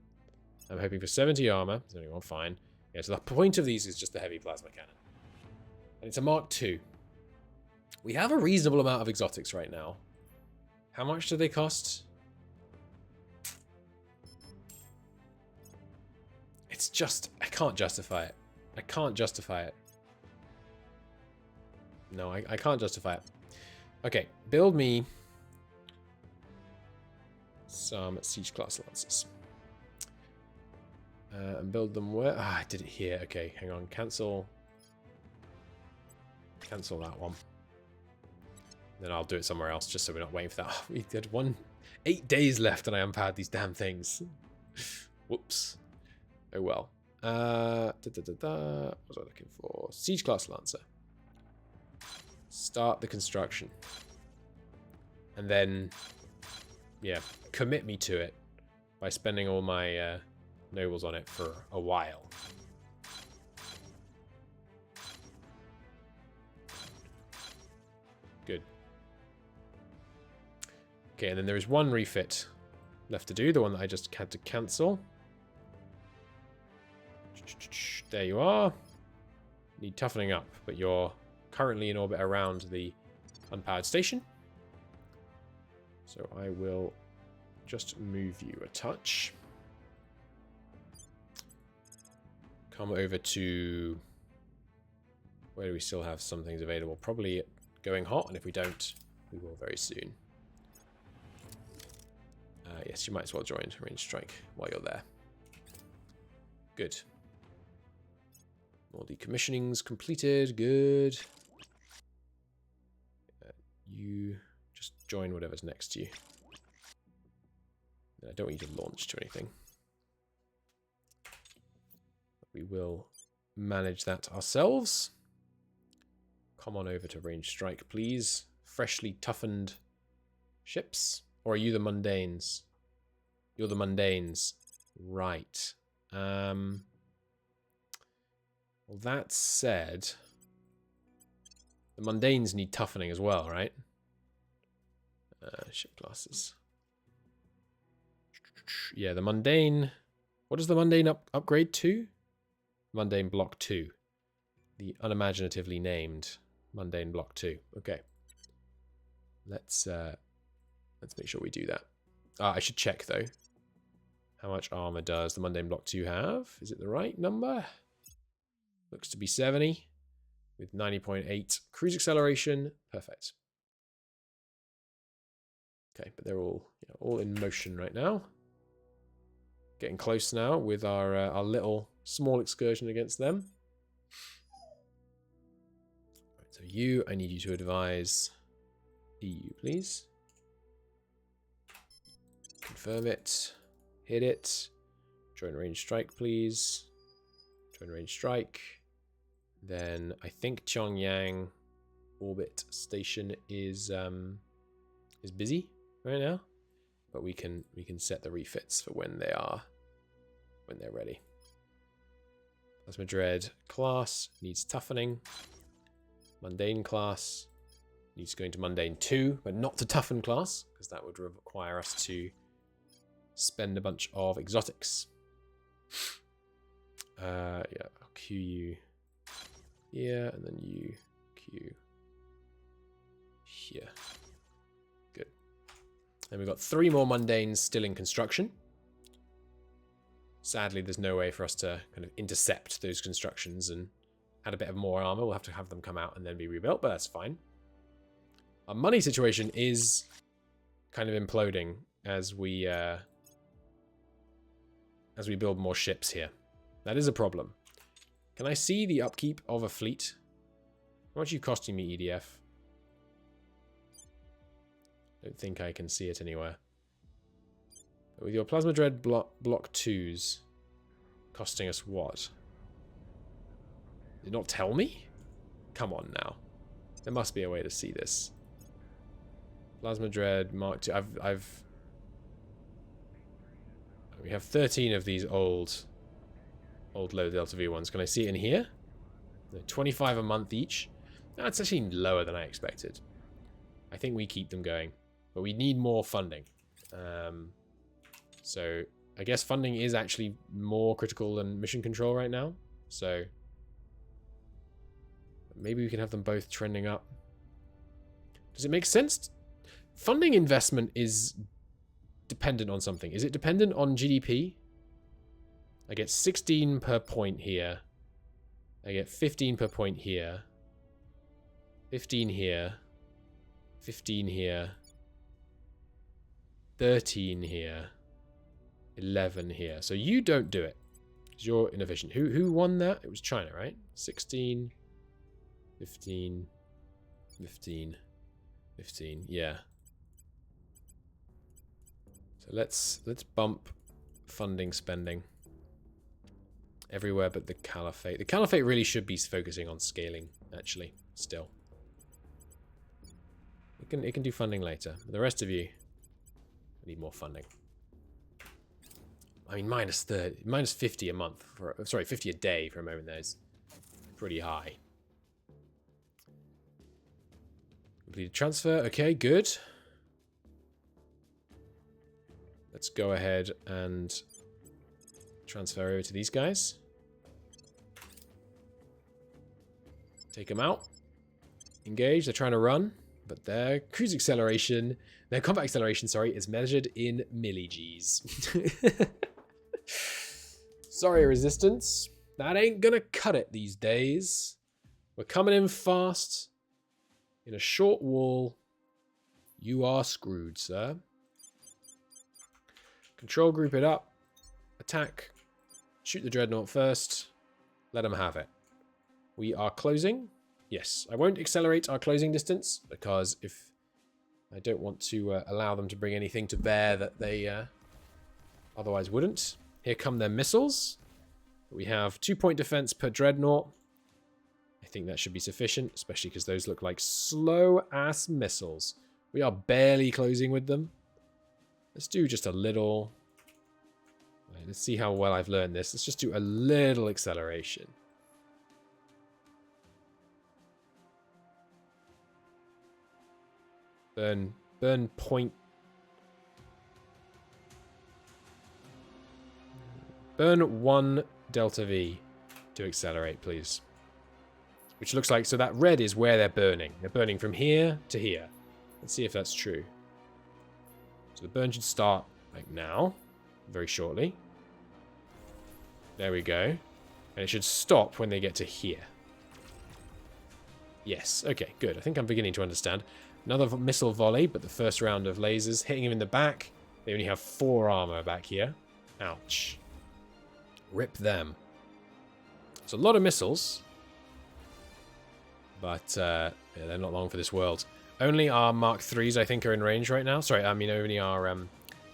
I'm hoping for 70 armor. There's only one, fine. Yeah, so the point of these is just the heavy plasma cannon. And it's a Mark II. We have a reasonable amount of exotics right now. How much do they cost? It's just, I can't justify it. I can't justify it. No, I can't justify it. Okay, build me some siege class lancers. And build them where? Ah, I did it here. Okay, hang on. Cancel. Cancel that one. Then I'll do it somewhere else just so we're not waiting for that. Oh, we had 8 days left and I unpowered these damn things. Whoops. Oh well. What was I looking for? Siege class lancer. Start the construction. And then, yeah, commit me to it by spending all my nobles on it for a while. Good. Okay, and then there is one refit left to do, the one that I just had to cancel. There you are. Need toughening up, but you're currently in orbit around the unpowered station. So I will just move you a touch. Come over to... Where do we still have some things available? Probably going hot, and if we don't, we will very soon. Yes, you might as well join range strike while you're there. Good. All decommissioning's completed. Good. You just join whatever's next to you. I don't want you to launch to anything. We will manage that ourselves. Come on over to range strike, please. Freshly toughened ships. Or are you the mundanes? You're the mundanes. Right. Well, that said, the mundanes need toughening as well, right? Ship classes. Yeah, the mundane... What does the mundane upgrade to? Mundane block 2. The unimaginatively named mundane block 2. Okay. Let's make sure we do that. I should check, though. How much armor does the mundane block 2 have? Is it the right number? Looks to be 70. With 90.8 cruise acceleration. Perfect. Okay, but they're all in motion right now. Getting close now with our little small excursion against them. Right, so I need you to advise EU, please. Confirm it. Hit it. Join range strike, please. Join range strike. Then I think Pyongyang orbit station is busy right now, but we can set the refits for when they're ready. Plasma Dread class needs toughening. Mundane class needs going to Mundane 2, but not to toughen class, because that would require us to spend a bunch of exotics. Yeah, I'll queue you here, and then you queue here. Good. And we've got 3 more mundanes still in construction. Sadly, there's no way for us to kind of intercept those constructions and add a bit of more armor. We'll have to have them come out and then be rebuilt, but that's fine. Our money situation is kind of imploding as we build more ships here. That is a problem. Can I see the upkeep of a fleet? How much are you costing me, EDF? Don't think I can see it anywhere. But with your Plasma Dread block 2s costing us what? Did it not tell me? Come on now. There must be a way to see this. Plasma Dread Mark 2. We have 13 of these old low Delta V ones. Can I see it in here? 25 a month each. That's actually lower than I expected. I think we keep them going, but we need more funding. So I guess funding is actually more critical than mission control right now. So maybe we can have them both trending up. Does it make sense? Funding investment is dependent on something. Is it dependent on GDP? I get 16 per point here. I get 15 per point here. 15 here. 15 here. 13 here. 11 here. So you don't do it. Because you're inefficient. Who won that? It was China, right? 16. 15. 15. 15. Yeah. So let's bump funding spending everywhere but the Caliphate. The Caliphate really should be focusing on scaling, actually, still. It can do funding later. But the rest of you need more funding. I mean, minus 50 a month. Sorry, 50 a day for a moment there is pretty high. Completed transfer. Okay, good. Let's go ahead and transfer over to these guys. Take them out. Engage. They're trying to run, but their cruise acceleration, their combat acceleration, sorry, is measured in milli-Gs. Sorry, Resistance. That ain't gonna cut it these days. We're coming in fast. In a short wall. You are screwed, sir. Control group it up. Attack. Shoot the Dreadnought first. Let them have it. We are closing. Yes, I won't accelerate our closing distance because if I don't want to allow them to bring anything to bear that they otherwise wouldn't. Here come their missiles. We have 2-point defense per Dreadnought. I think that should be sufficient, especially because those look like slow-ass missiles. We are barely closing with them. Let's do just a little... Right, let's see how well I've learned this. Let's just do a little acceleration. Burn point. Burn 1 Delta V to accelerate, please. Which looks like, so that red is where they're burning. They're burning from here to here. Let's see if that's true. So the burn should start like now, very shortly. There we go. And it should stop when they get to here. Yes, okay, good. I think I'm beginning to understand. Another missile volley, but the first round of lasers hitting him in the back. They only have 4 armor back here. Ouch. Rip them. It's a lot of missiles. But yeah, they're not long for this world. Only our Mark IIIs, I think, are in range right now. Sorry, I mean only our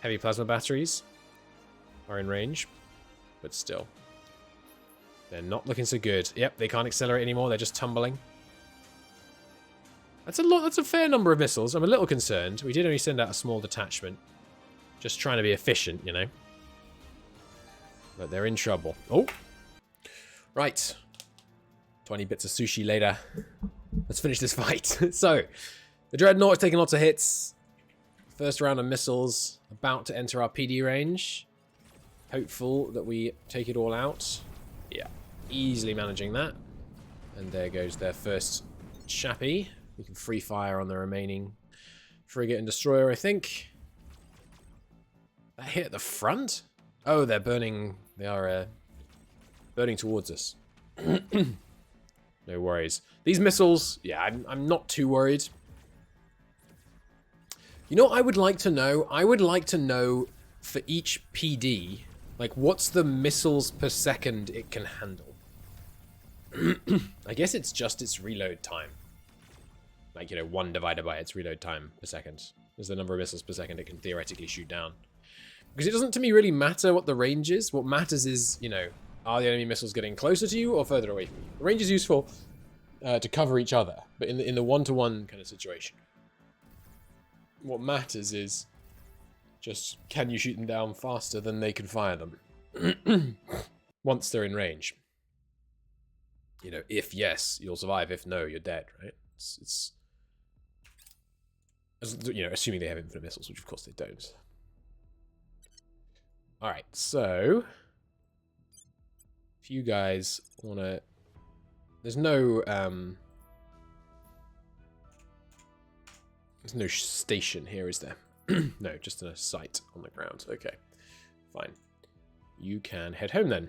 heavy plasma batteries are in range. But still. They're not looking so good. Yep, they can't accelerate anymore. They're just tumbling. That's a lot. That's a fair number of missiles. I'm a little concerned. We did only send out a small detachment. Just trying to be efficient, you know. But they're in trouble. Oh. Right. 20 bits of sushi later. Let's finish this fight. So, the Dreadnought is taking lots of hits. First round of missiles. About to enter our PD range. Hopeful that we take it all out. Yeah. Easily managing that. And there goes their first chappie. We can free fire on the remaining frigate and destroyer, I think. That hit at the front? Oh, they're burning. They are burning towards us. No worries. These missiles, yeah, I'm not too worried. You know what I would like to know? I would like to know for each PD, like what's the missiles per second it can handle. I guess it's just its reload time. Like, you know, 1 divided by its reload time per second is the number of missiles per second it can theoretically shoot down. Because it doesn't, to me, really matter what the range is. What matters is, you know, are the enemy missiles getting closer to you or further away from you? The range is useful to cover each other, but in the one-to-one kind of situation. What matters is just, can you shoot them down faster than they can fire them? Once they're in range. You know, if yes, you'll survive. If no, you're dead, right? It's you know, assuming they have infinite missiles, which of course they don't. Alright, so if you guys wanna, there's no station here, is there? No, just a site on the ground. Okay, fine. You can head home then.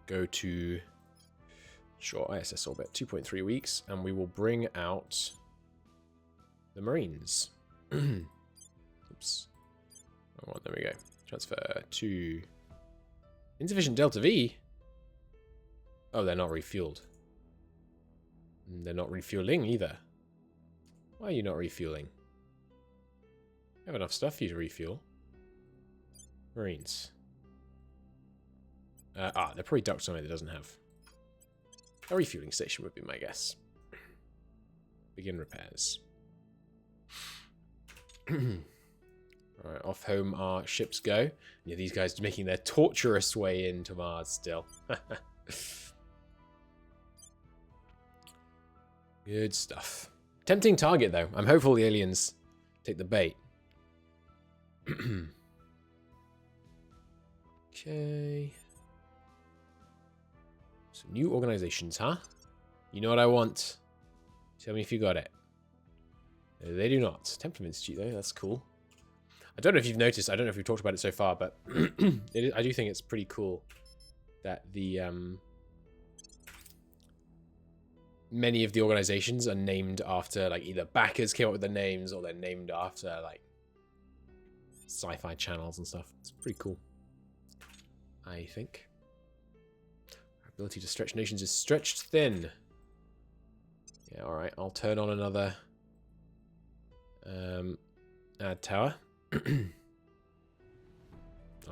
go to short ISS orbit, 2.3 weeks, and we will bring out the Marines. Oops. Wrong one, there we go. Transfer to insufficient Delta V. Oh, they're not refueled. They're not refueling either. Why are you not refueling? You have enough stuff for you to refuel. Marines. They're probably docked somewhere that doesn't have. A refueling station would be my guess. Begin repairs. Alright, off home our ships go. Yeah, these guys are making their torturous way into Mars still. Good stuff. Tempting target, though. I'm hopeful the aliens take the bait. Okay. Some new organizations, huh? You know what I want? Tell me if you got it. No, they do not. Template Institute, though. That's cool. I don't know if you've noticed. I don't know if we've talked about it so far, but I do think it's pretty cool that the many of the organizations are named after, like, either backers came up with the names or they're named after, like, sci-fi channels and stuff. It's pretty cool, I think. Our ability to stretch nations is stretched thin. Yeah, alright. I'll turn on another add tower. Oh,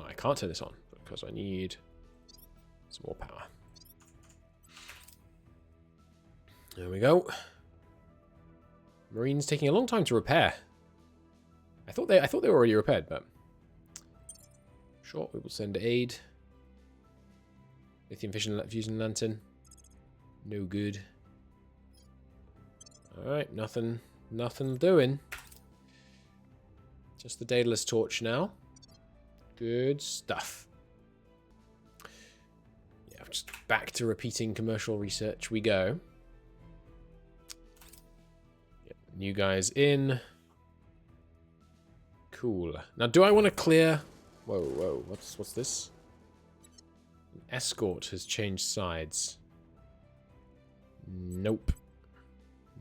I can't turn this on because I need some more power. There we go. Marines taking a long time to repair. I thought they were already repaired, but sure, we will send aid. Lithium fusion lantern. No good. Alright, nothing doing. Just the Daedalus torch now. Good stuff. Yeah, just back to repeating commercial research we go. Yep, new guys in. Cool. Now, do I want to clear... Whoa, what's this? An escort has changed sides. Nope.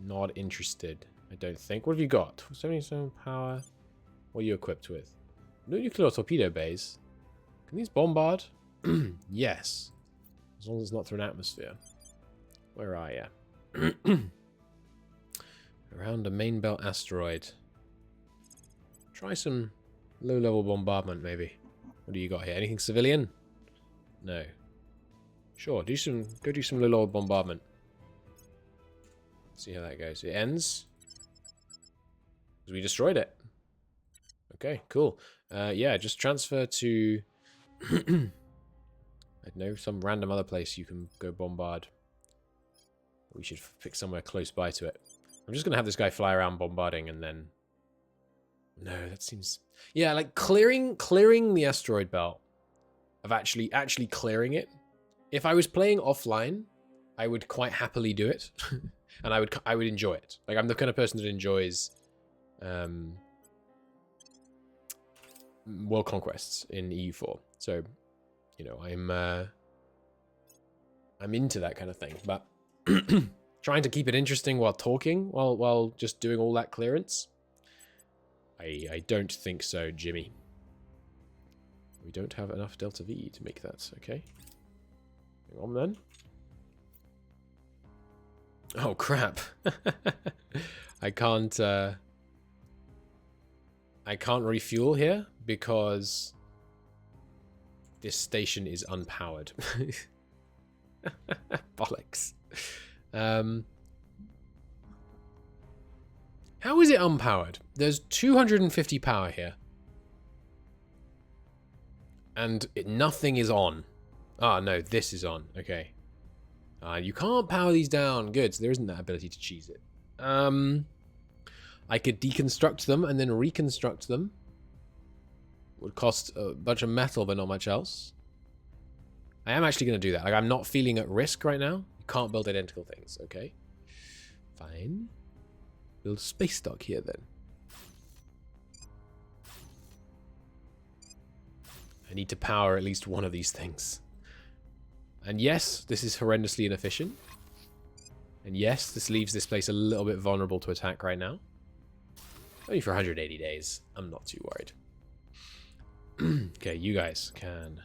Not interested, I don't think. What have you got? 77 power. What are you equipped with? No nuclear torpedo bays. Can these bombard? Yes. As long as it's not through an atmosphere. Where are you? Around a main belt asteroid. Try some low-level bombardment, maybe. What do you got here? Anything civilian? No. Sure, go do some low-level bombardment. See how that goes. It ends. Because we destroyed it. Okay, cool. Yeah, just transfer to... I don't know, some random other place you can go bombard. We should pick somewhere close by to it. I'm just going to have this guy fly around bombarding and then... No, that seems... Yeah, like clearing the asteroid belt. Of actually clearing it. If I was playing offline, I would quite happily do it. And I would enjoy it. Like, I'm the kind of person that enjoys... world conquests in EU4, so you know I'm into that kind of thing, but trying to keep it interesting while talking, while just doing all that clearance, I don't think so, Jimmy. We don't have enough Delta V to make that. Okay, hang on then. Oh crap. I can't refuel here because this station is unpowered. Bollocks. How is it unpowered? There's 250 power here. And nothing is on. Ah, no, this is on. Okay. You can't power these down. Good, so there isn't that ability to cheese it. I could deconstruct them and then reconstruct them. Would cost a bunch of metal, but not much else. I am actually going to do that. Like, I'm not feeling at risk right now. You can't build identical things, okay? Fine. Build space dock here, then. I need to power at least one of these things. And yes, this is horrendously inefficient. And yes, this leaves this place a little bit vulnerable to attack right now. Only for 180 days. I'm not too worried. Okay, you guys can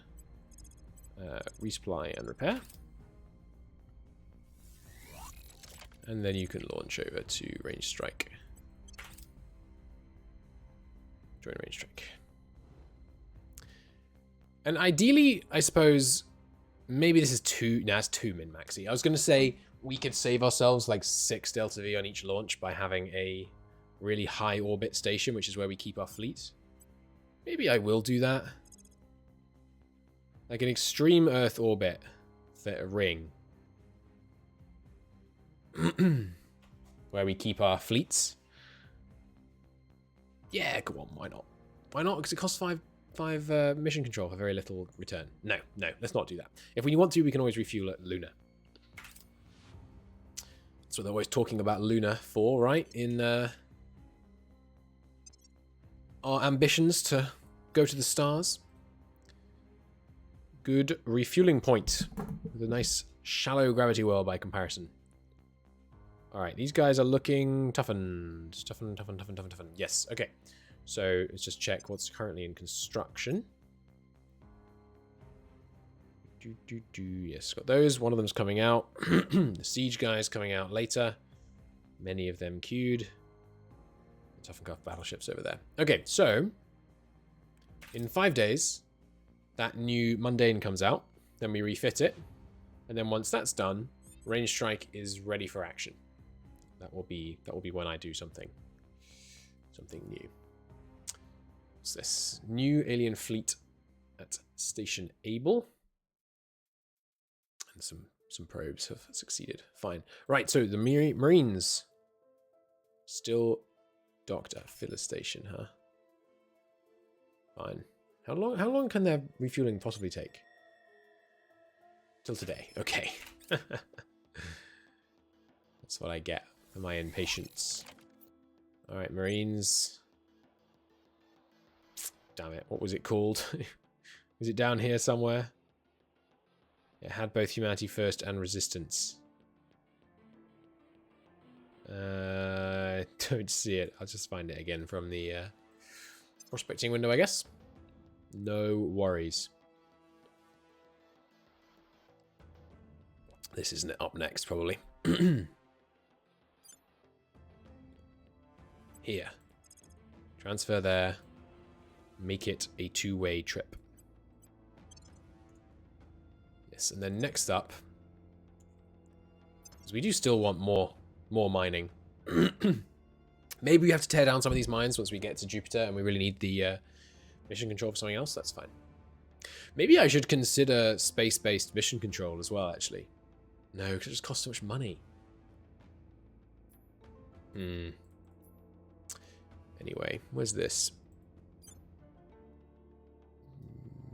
resupply and repair. And then you can launch over to range strike. Join range strike. And ideally, I suppose, maybe this is too... Nah, it's too min-maxy. I was going to say we could save ourselves like 6 Delta V on each launch by having a really high orbit station, which is where we keep our fleet. Maybe I will do that. Like an extreme Earth orbit ring. Where we keep our fleets. Yeah, go on, why not? Why not? Because it costs 5 mission control for very little return. No, let's not do that. If we want to, we can always refuel at Luna. That's what they're always talking about Luna for, right? In our ambitions to go to the stars. Good refueling point. With a nice shallow gravity well by comparison. Alright, these guys are looking toughened. Toughened. Yes, okay. So let's just check what's currently in construction. Yes, got those. One of them's coming out. The siege guy's coming out later. Many of them queued. Tough and Cuff battleships over there. Okay, so in 5 days, that new mundane comes out. Then we refit it, and then once that's done, range strike is ready for action. That will be when I do something new. What's this? New alien fleet at Station Able, and some probes have succeeded. Fine. Right. So the Marines still docked at Filler Station, huh? Fine. How long can their refueling possibly take? Till today. Okay. That's what I get for my impatience. Alright, Marines. Damn it, what was it called? Was it down here somewhere? It had both Humanity First and Resistance. Don't see it. I'll just find it again from the prospecting window, I guess. No worries. This isn't it up next, probably. Here. Transfer there. Make it a 2-way trip. Yes, and then next up, because we do still want more mining. Maybe we have to tear down some of these mines once we get to Jupiter and we really need the mission control for something else. That's fine. Maybe I should consider space-based mission control as well, actually. No, because it just costs so much money. Anyway, where's this?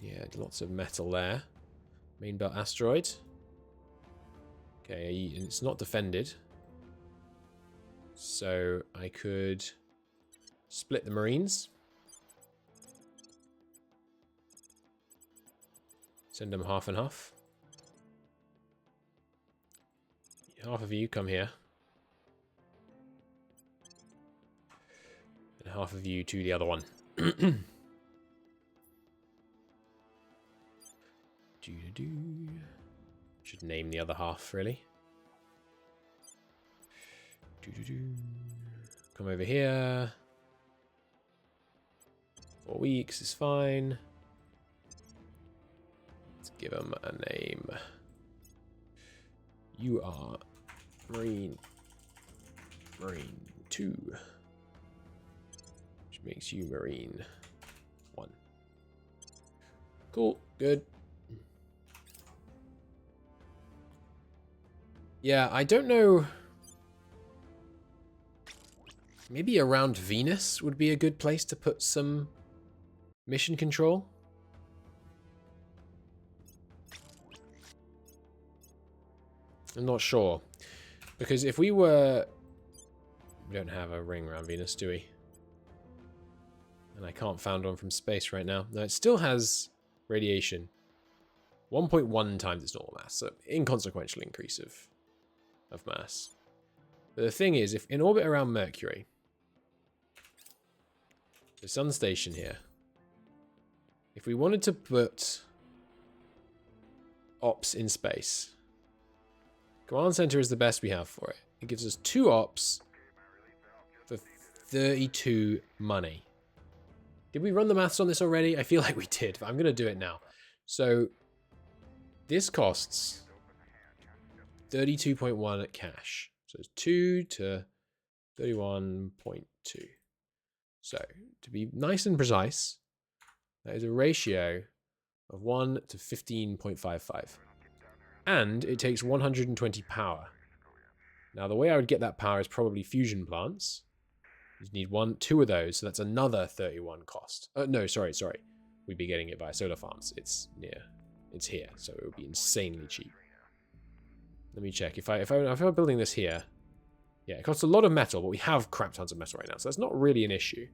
Yeah, lots of metal there. Main belt asteroid. Okay, it's not defended. So I could split the Marines. Send them half and half. Half of you come here. And half of you to the other one. Should name the other half, really. Come over here. 4 weeks is fine. Let's give them a name. You are Marine 2. Which makes you Marine 1. Cool, good. Yeah, I don't know. Maybe around Venus would be a good place to put some mission control. I'm not sure. Because if we were... We don't have a ring around Venus, do we? And I can't find one from space right now. No, it still has radiation. 1.1 times its normal mass. So inconsequential increase of mass. But the thing is, if in orbit around Mercury, the sun station here, if we wanted to put ops in space, command center is the best we have for it. It gives us 2 ops for 32 money. Did we run the maths on this already? I feel like we did, but I'm going to do it now. So this costs 32.1 at cash. So it's 2 to 31.2. So to be nice and precise, that is a ratio of 1 to 15.55. And it takes 120 power. Now the way I would get that power is probably fusion plants. You need 2 of those, so that's another 31 cost. No, sorry. We'd be getting it via solar farms. It's here, so it would be insanely cheap. Let me check. If I'm building this here, yeah, it costs a lot of metal, but we have crap tons of metal right now, so that's not really an issue.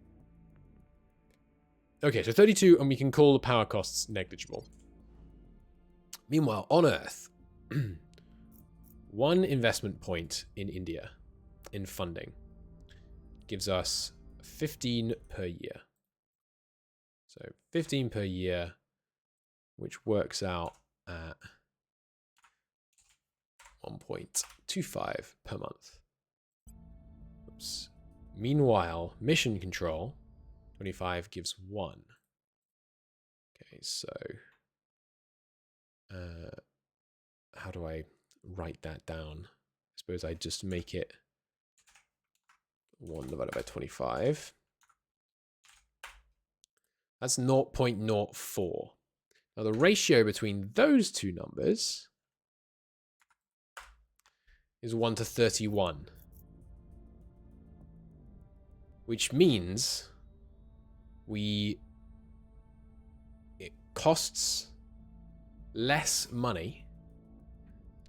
Okay, so 32, and we can call the power costs negligible. Meanwhile, on Earth, 1 investment point in India in funding gives us 15 per year. So 15 per year, which works out at 1.25 per month. Oops. Meanwhile, mission control, 25 gives 1. Okay, so how do I write that down? I suppose I just make it 1 divided by 25. That's 0.04. Now the ratio between those two numbers is 1 to 31. Which means it costs less money,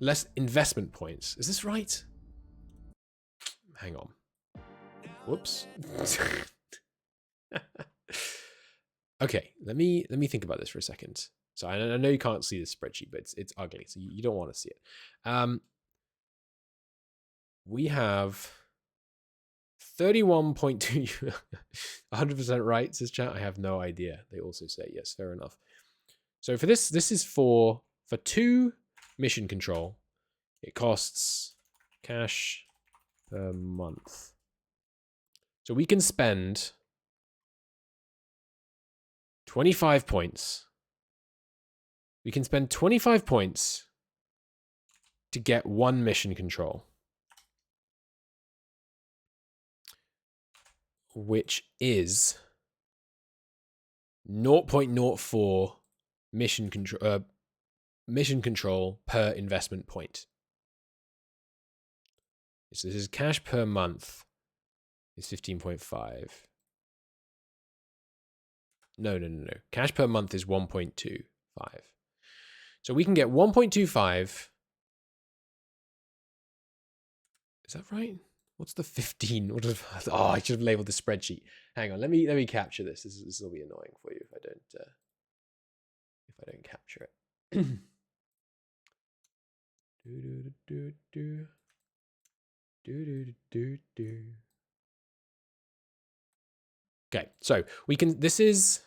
less investment points. Is this right? Hang on. Whoops. Okay, let me think about this for a second. So I know you can't see this spreadsheet, but it's ugly, so you don't want to see it. We have 31.2. 100% right, says chat. I have no idea. They also say yes, fair enough. So for this is for 2 mission control. It costs cash per month. So we can spend 25 points. We can spend 25 points to get 1 mission control, which is 0.04 mission control per investment point. So this is cash per month is 15.5. No. Cash per month is 1.25. So we can get 1.25. Is that right? What's the 15? I should have labeled the spreadsheet. Hang on, let me capture this. This will be annoying for you if I don't capture it. Okay, so we can. This is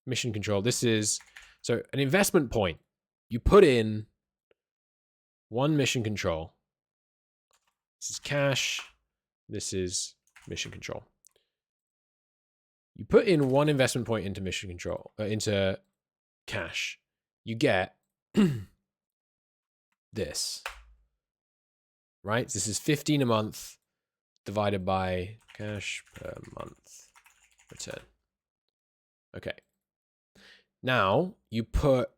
mission control. This is so an investment point. You put in 1 mission control. This is cash. This is mission control. You put in 1 investment point into mission control, into cash. You get this, right? This is 15 a month divided by cash per month return. Okay. Now you put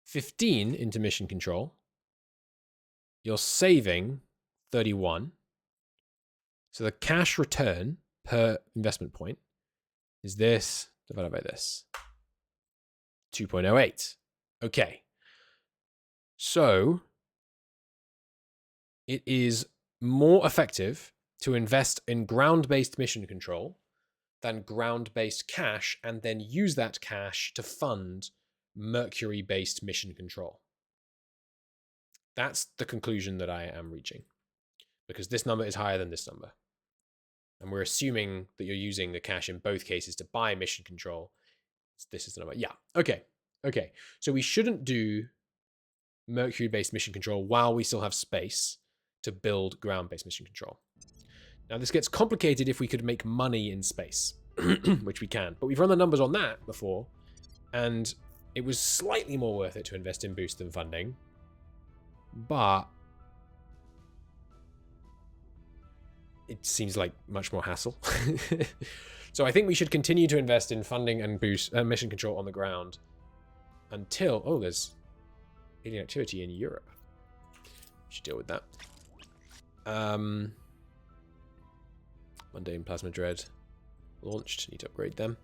15 into mission control. You're saving 31. So the cash return per investment point is this divided by this. 2.08. Okay. So it is more effective to invest in ground-based mission control than ground-based cash and then use that cash to fund Mercury-based mission control. That's the conclusion that I am reaching, because this number is higher than this number. And we're assuming that you're using the cash in both cases to buy mission control. This is the number. Yeah. Okay. Okay. So we shouldn't do Mercury-based mission control while we still have space to build ground-based mission control. Now, this gets complicated if we could make money in space, which we can. But we've run the numbers on that before, and it was slightly more worth it to invest in boost than funding. But it seems like much more hassle. So I think we should continue to invest in funding and boost mission control on the ground until... Oh, there's alien activity in Europe. We should deal with that. Mundane Plasma Dread launched. Need to upgrade them.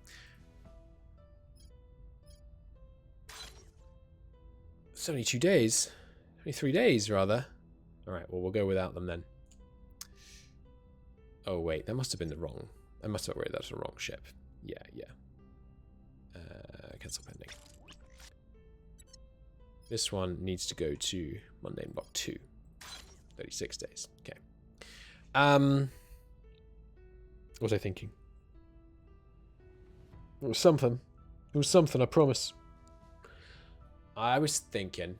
72 days. 23 days, rather. Alright, well, we'll go without them then. Oh, wait. That must have been the wrong... I must have upgraded that to the wrong ship. Yeah, yeah. Cancel pending. This one needs to go to Mundane Block 2. 36 days. Okay. What was I thinking? It was something. It was something, I promise. I was thinking...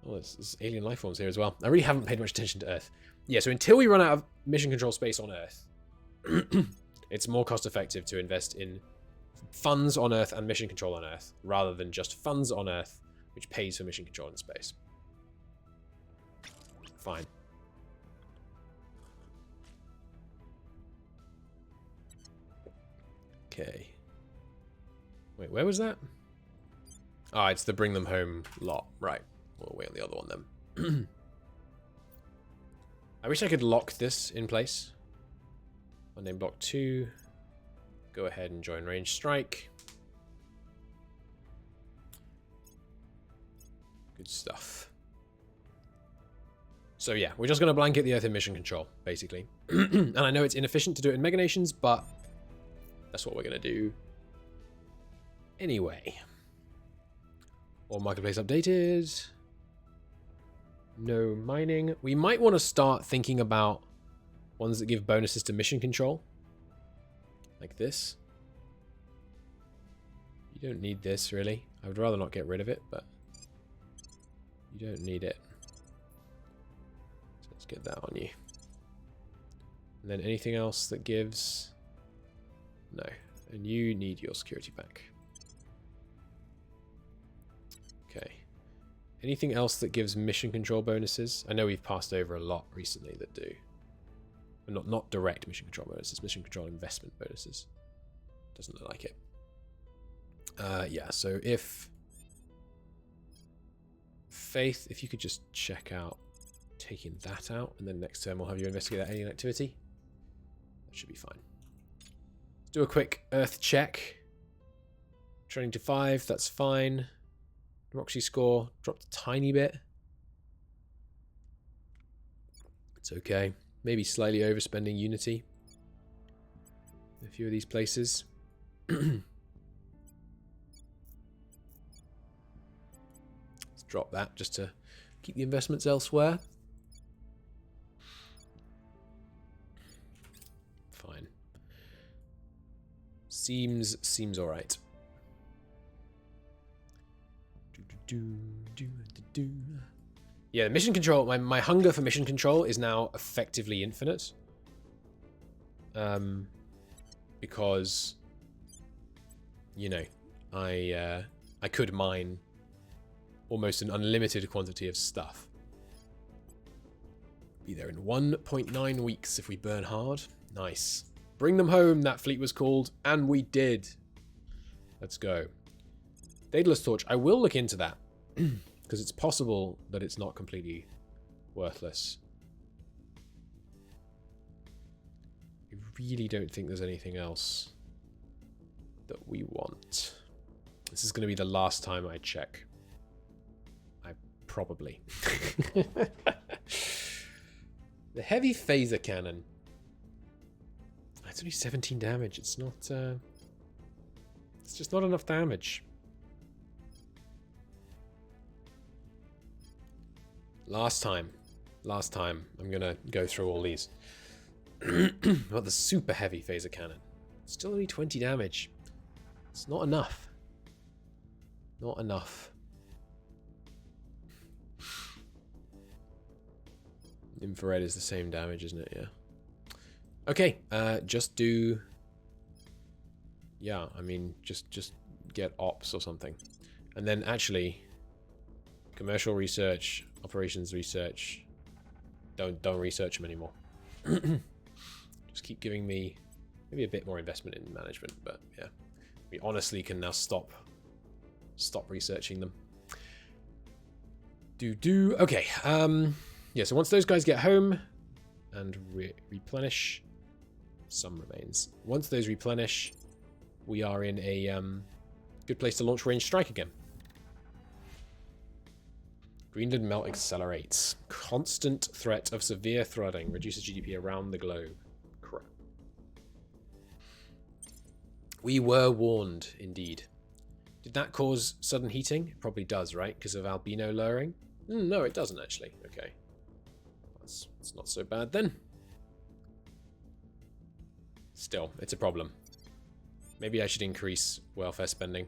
Oh, there's alien life forms here as well. I really haven't paid much attention to Earth. Yeah, so until we run out of mission control space on Earth, it's more cost effective to invest in funds on Earth and mission control on Earth, rather than just funds on Earth, which pays for mission control in space. Fine. Okay. Wait, where was that? Ah, it's the bring them home lot. Right. We'll wait on the other one then. I wish I could lock this in place. Mundane Block 2. Go ahead and join range strike. Good stuff. So yeah, we're just going to blanket the Earth in mission control, basically. And I know it's inefficient to do it in Mega Nations, but that's what we're going to do anyway. All marketplace updated. No mining. We might want to start thinking about ones that give bonuses to mission control. Like this. You don't need this, really. I would rather not get rid of it, but you don't need it. So let's get that on you. And then anything else that gives... No. And you need your security back. Okay. Anything else that gives mission control bonuses? I know we've passed over a lot recently that do. But not direct mission control bonuses, mission control investment bonuses. Doesn't look like it. Yeah, so if... Faith, if you could just check out taking that out, and then next turn we'll have you investigate that alien activity. That should be fine. Let's do a quick Earth check. Training to 5, that's fine. Democracy score dropped a tiny bit. It's okay. Maybe slightly overspending Unity. A few of these places. Let's drop that just to keep the investments elsewhere. Fine. Seems all right. Yeah, mission control, my hunger for mission control is now effectively infinite. Because, you know, I could mine almost an unlimited quantity of stuff. Be there in 1.9 weeks if we burn hard. Nice. Bring them home, that fleet was called, and we did. Let's go. Daedalus Torch, I will look into that, because it's possible that it's not completely worthless. I really don't think there's anything else that we want. This is going to be the last time I check. Probably. The heavy phaser cannon. It's only 17 damage. It's not... it's just not enough damage. Last time. I'm gonna go through all these. Got the super heavy phaser cannon. Still only 20 damage. It's not enough. Not enough. Infrared is the same damage, isn't it? Yeah. Okay, just do... Yeah, I mean, just get ops or something. And then actually, commercial research, operations research, don't research them anymore. Just keep giving me maybe a bit more investment in management, but yeah. We honestly can now stop researching them. Okay, yeah, so once those guys get home and replenish, some remains. Once those replenish, we are in a good place to launch range strike again. Greenland melt accelerates. Constant threat of severe flooding reduces GDP around the globe. Crap. We were warned, indeed. Did that cause sudden heating? It probably does, right? Because of albino lowering? No, it doesn't actually. Okay. It's not so bad then. Still, it's a problem. Maybe I should increase welfare spending.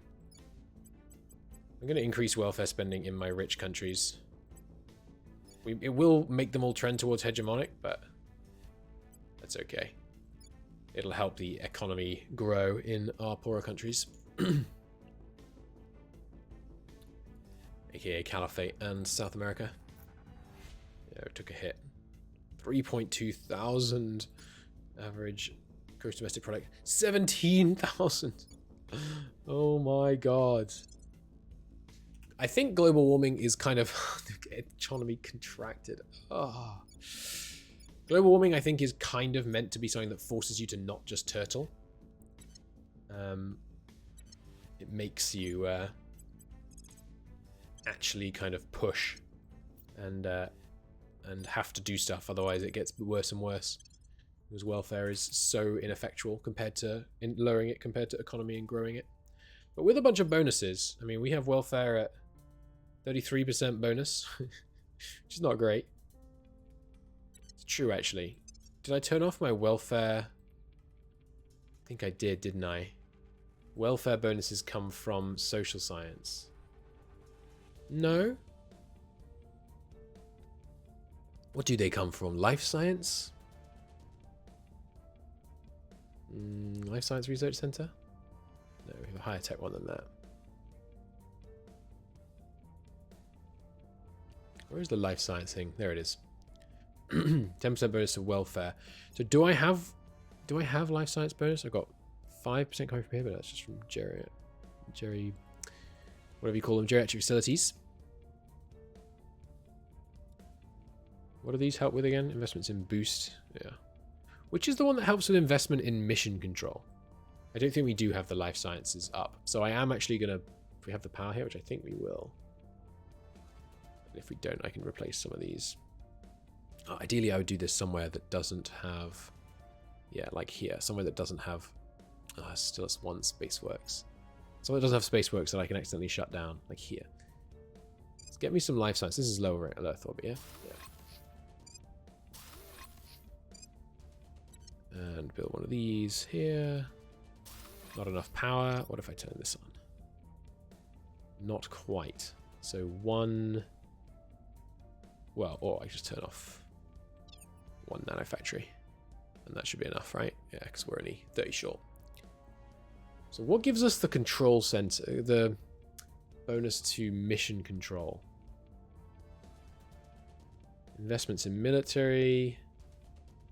I'm going to increase welfare spending in my rich countries. It will make them all trend towards hegemonic, but that's okay. It'll help the economy grow in our poorer countries. AKA Caliphate and South America. Yeah, it took a hit. 3.2 thousand average gross domestic product. 17,000. Oh my god. I think global warming is kind of economy contracted. Oh. Global warming, I think, is kind of meant to be something that forces you to not just turtle. It makes you actually kind of push and have to do stuff. Otherwise, it gets worse and worse. Because welfare is so ineffectual compared to lowering it compared to economy and growing it. But with a bunch of bonuses, I mean, we have welfare at 33% bonus, which is not great. It's true, actually. Did I turn off my welfare? I think I did, didn't I? Welfare bonuses come from social science. No? What do they come from? Life science? Life Science Research Center? No, we have a higher tech one than that. Where is the life science thing? There it is. 10% bonus to welfare. So do I have life science bonus? I've got 5% coming from here, but that's just from Jerry, whatever you call them, geriatric facilities. What do these help with again? Investments in boost. Yeah. Which is the one that helps with investment in mission control? I don't think we do have the life sciences up. So I am actually going to, if we have the power here, which I think we will. And if we don't, I can replace some of these. Ideally, I would do this somewhere that doesn't have, yeah, like here. Somewhere that doesn't have, still it's one Spaceworks. Somewhere that doesn't have Spaceworks that I can accidentally shut down, like here. Let's get me some life science. This is lower Earth orbit, yeah? Yeah. And build one of these here. Not enough power. What if I turn this on? Not quite. So one... Well, or I just turn off one nanofactory. And that should be enough, right? Yeah, because we're only 30 short. So what gives us the control center? The bonus to mission control. Investments in military...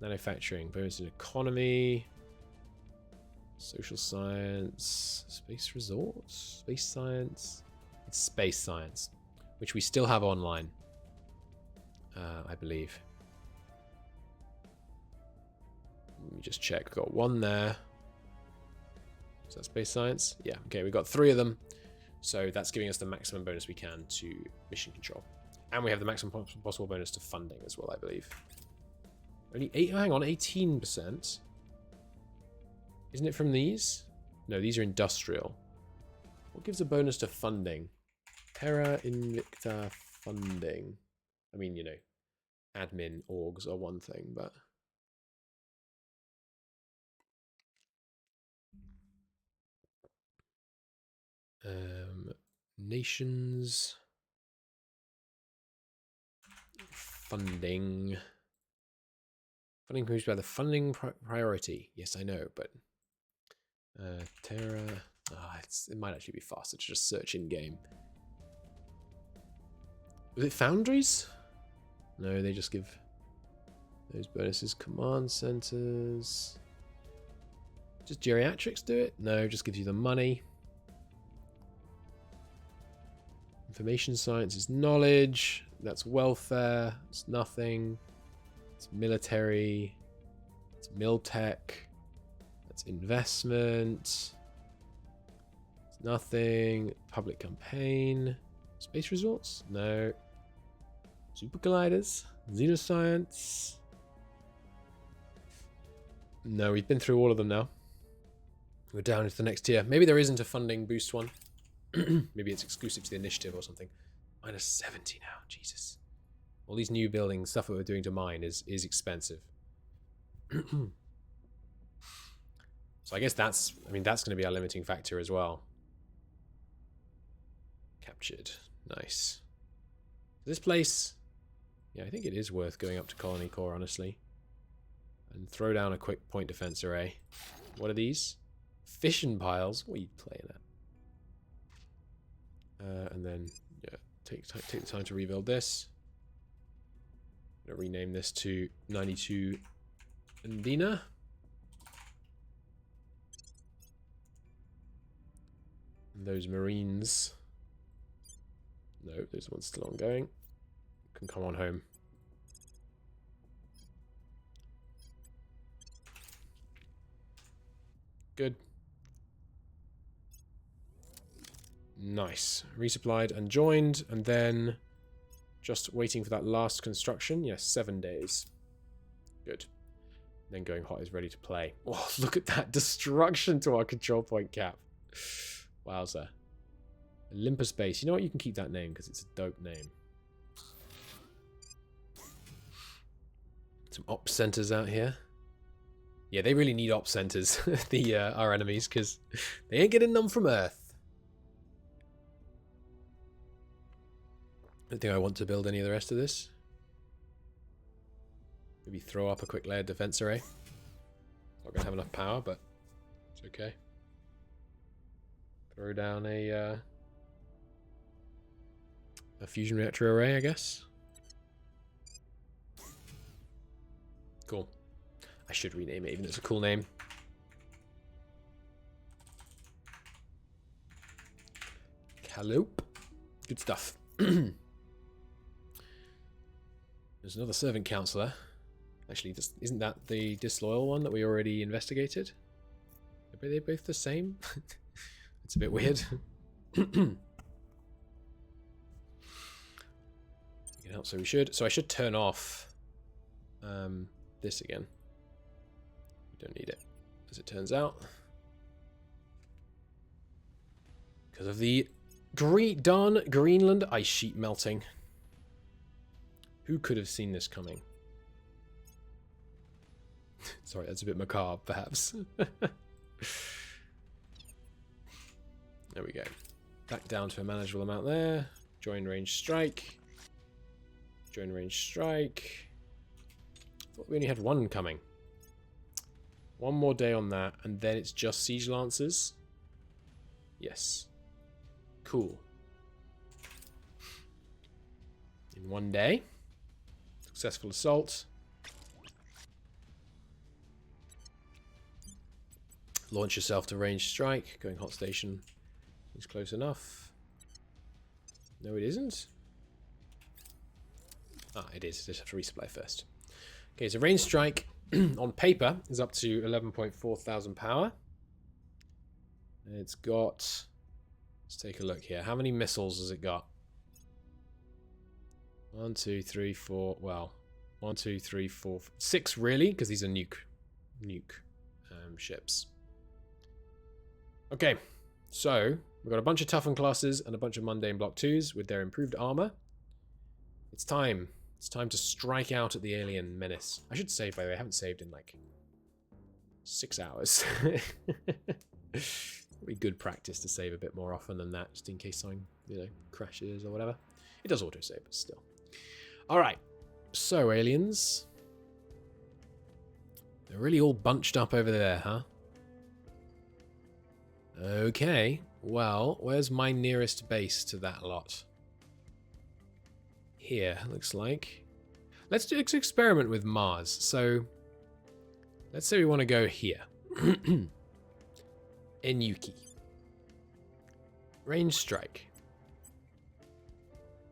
Manufacturing, bonus in economy, social science, space resorts, space science. It's space science, which we still have online, I believe. Let me just check. We've got one there. Is that space science? Yeah, okay, we've got 3 of them. So that's giving us the maximum bonus we can to mission control. And we have the maximum possible bonus to funding as well, I believe. Only 8, hang on, 18%. Isn't it from these? No, these are industrial. What gives a bonus to funding? Terra Invicta funding. I mean, you know, admin orgs are one thing, but... nations... Funding... Funding moves by the funding priority. Yes, I know, but... Terra... it might actually be faster to just search in-game. Was it Foundries? No, they just give those bonuses. Command centers. Just geriatrics do it? No, just gives you the money. Information science is knowledge. That's welfare. It's nothing. It's military. It's miltech. That's investment. It's nothing. Public campaign. Space resorts? No. Super colliders? Xenoscience? No, we've been through all of them now. We're down into the next tier. Maybe there isn't a funding boost one. Maybe it's exclusive to the initiative or something. Minus 70 now. Jesus. All these new buildings, stuff that we're doing to mine is expensive. So I guess that's going to be our limiting factor as well. Captured. Nice. This place, yeah, I think it is worth going up to Colony Core, honestly. And throw down a quick point defense array. What are these? Fission piles? What are you playing at? And then, yeah, take the time to rebuild this. I'm going to rename this to 92 Andina. And those Marines... No, those ones still ongoing. Can come on home. Good. Nice. Resupplied and joined, and then just waiting for that last construction. Yes, 7 days. Good. Then going hot is ready to play. Oh, look at that destruction to our control point cap. Wowza. Olympus Base. You know what? You can keep that name because it's a dope name. Some op centers out here. Yeah, they really need op centers, our enemies, because they ain't getting them from Earth. I don't think I want to build any of the rest of this. Maybe throw up a quick layered defense array. Not going to have enough power, but it's okay. Throw down a fusion reactor array, I guess. Cool. I should rename it, even though it's a cool name. Calope. Good stuff. There's another servant counselor. Actually, isn't that the disloyal one that we already investigated? Are they both the same? It's a bit weird. So we should. So I should turn off this again. We don't need it, as it turns out, because of the darn Greenland ice sheet melting. Who could have seen this coming? Sorry, that's a bit macabre, perhaps. There we go. Back down to a manageable amount there. Join range strike. Join range strike. Thought we only had one coming. One more day on that, and then it's just siege lancers. Yes. Cool. In one day. Successful assault. Launch yourself to range strike. Going hot station is close enough. No, it isn't. Ah, it is. Just have to resupply first. Okay, so range strike on paper is up to 11.4 thousand power. And it's got... Let's take a look here. How many missiles has it got? 1, 2, 3, 4... Well, 1, 2, 3, 4... 6, really? Because these are nuke ships. Okay, so we've got a bunch of toughened classes and a bunch of mundane block 2s with their improved armor. It's time It's time to strike out at the alien menace. I should save, by the way. I haven't saved in like 6 hours. It'd be good practice to save a bit more often than that, just in case something, you know, crashes or whatever. It does autosave, but still. Alright. So, aliens. They're really all bunched up over there, huh? Okay. Well, where's my nearest base to that lot? Here, looks like. Let's experiment with Mars. So, let's say we want to go here. Enuki. Range strike.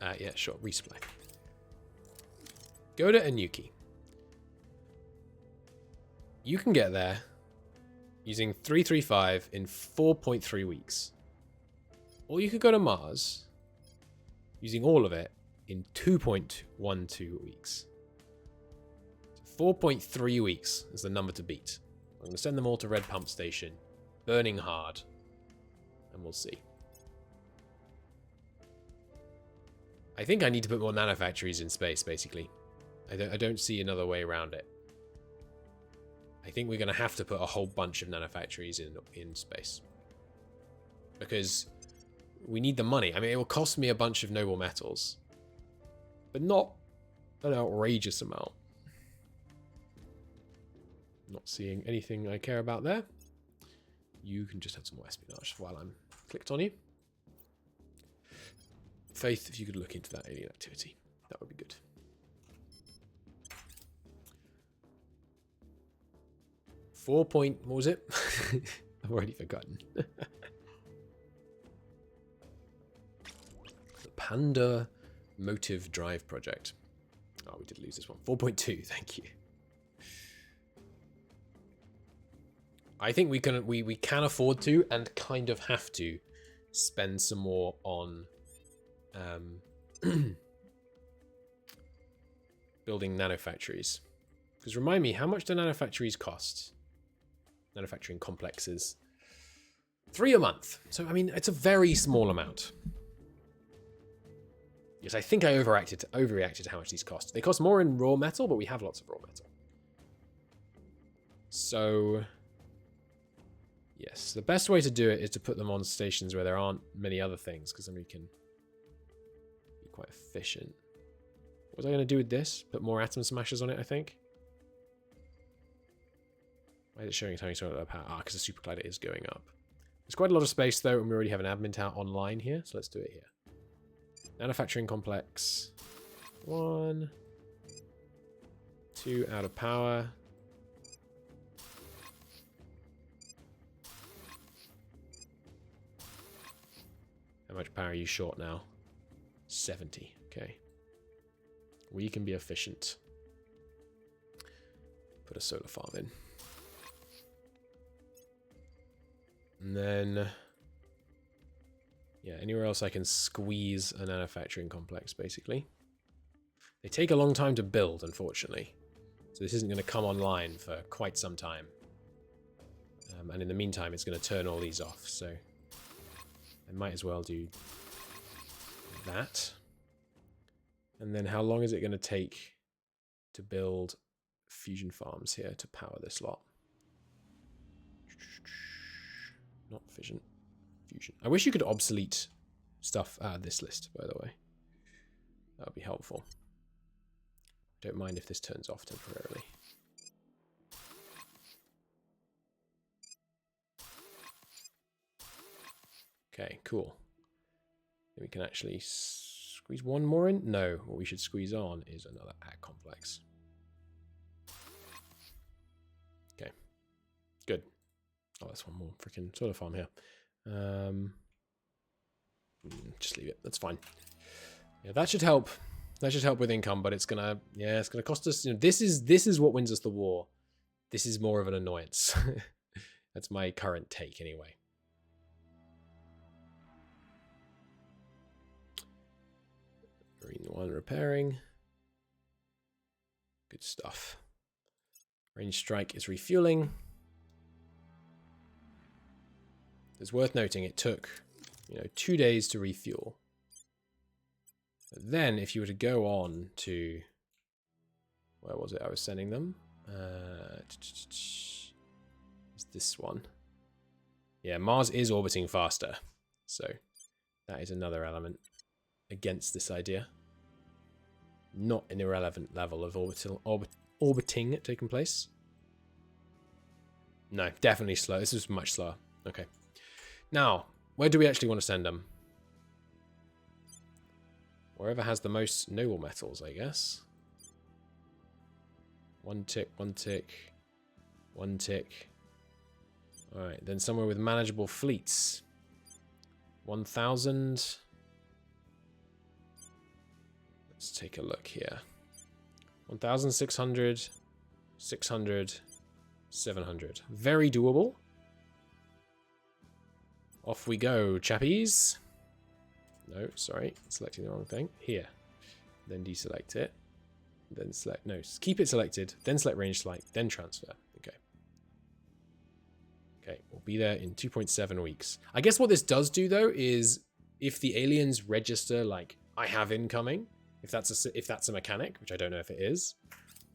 Yeah, sure. Resupply. Go to Enuki. You can get there using 335 in 4.3 weeks. Or you could go to Mars using all of it in 2.12 weeks. 4.3 weeks is the number to beat. I'm going to send them all to Red Pump Station, burning hard, and we'll see. I think I need to put more nanofactories in space, basically. I don't see another way around it. I think we're going to have to put a whole bunch of nanofactories in space. Because we need the money. I mean, it will cost me a bunch of noble metals. But not an outrageous amount. Not seeing anything I care about there. You can just have some more espionage while I'm clicked on you. Faith, if you could look into that alien activity, that would be good. What was it? I've already forgotten. The Panda Motive Drive Project. Oh, we did lose this one. 4.2, thank you. I think we can afford to and kind of have to spend some more on building nanofactories. Because remind me, how much do nanofactories cost? Manufacturing complexes. 3 a month. So, I mean, it's a very small amount. Yes, I think I overreacted to how much these cost. They cost more in raw metal, but we have lots of raw metal. So, yes, the best way to do it is to put them on stations where there aren't many other things, because then we can be quite efficient. What was I going to do with this? Put more atom smashers on it, I think. Why is it showing timing so power? Ah, because the super collider is going up. There's quite a lot of space though, and we already have an admin tower online here, so let's do it here. Manufacturing complex. 1. 2 out of power. How much power are you short now? 70. Okay. We can be efficient. Put a solar farm in. And then, yeah, anywhere else I can squeeze a manufacturing complex, basically. They take a long time to build, unfortunately. So this isn't going to come online for quite some time. And in the meantime, it's going to turn all these off. So I might as well do that. And then how long is it going to take to build fusion farms here to power this lot? Not fission. Fusion. I wish you could obsolete stuff out of this list, by the way. That would be helpful. Don't mind if this turns off temporarily. Okay, cool. Then we can actually squeeze one more in. No, what we should squeeze on is another ag complex. Okay, good. Oh, there's one more freaking solar farm here. Just leave it. That's fine. Yeah, that should help. That should help with income, but it's gonna, yeah, it's gonna cost us. You know, this is what wins us the war. This is more of an annoyance. That's my current take, anyway. Marine 1 repairing. Good stuff. Range strike is refueling. It's worth noting it took, 2 days to refuel. But then if you were to go on to Where was it I was sending them? It's this one. Yeah, Mars is orbiting faster. So that is another element against this idea. Not an irrelevant level of orbiting taking place. No, definitely slow. This is much slower. Okay. Now, where do we actually want to send them? Wherever has the most noble metals, I guess. One tick, one tick, one tick. Alright, then somewhere with manageable fleets. 1,000. Let's take a look here. 1,600, 600, 700. Very doable. Off we go, chappies. No, sorry, selecting the wrong thing. Here. Then deselect it. Then select, no, keep it selected, then select range select, then transfer. Okay. Okay, we'll be there in 2.7 weeks. I guess what this does do, though, is if the aliens register, like, I have incoming, if that's a mechanic, which I don't know if it is,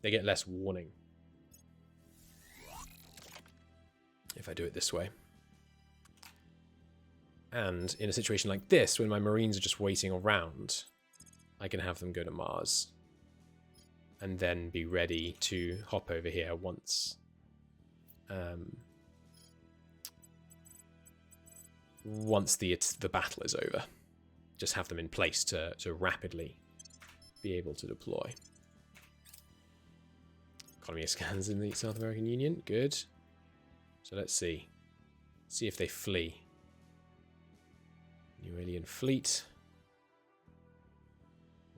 they get less warning. If I do it this way. And in a situation like this, when my Marines are just waiting around, I can have them go to Mars. And then be ready to hop over here once once the battle is over. Just have them in place to rapidly be able to deploy. Economy of scans in the South American Union. Good. So let's see. See if they flee. New alien fleet.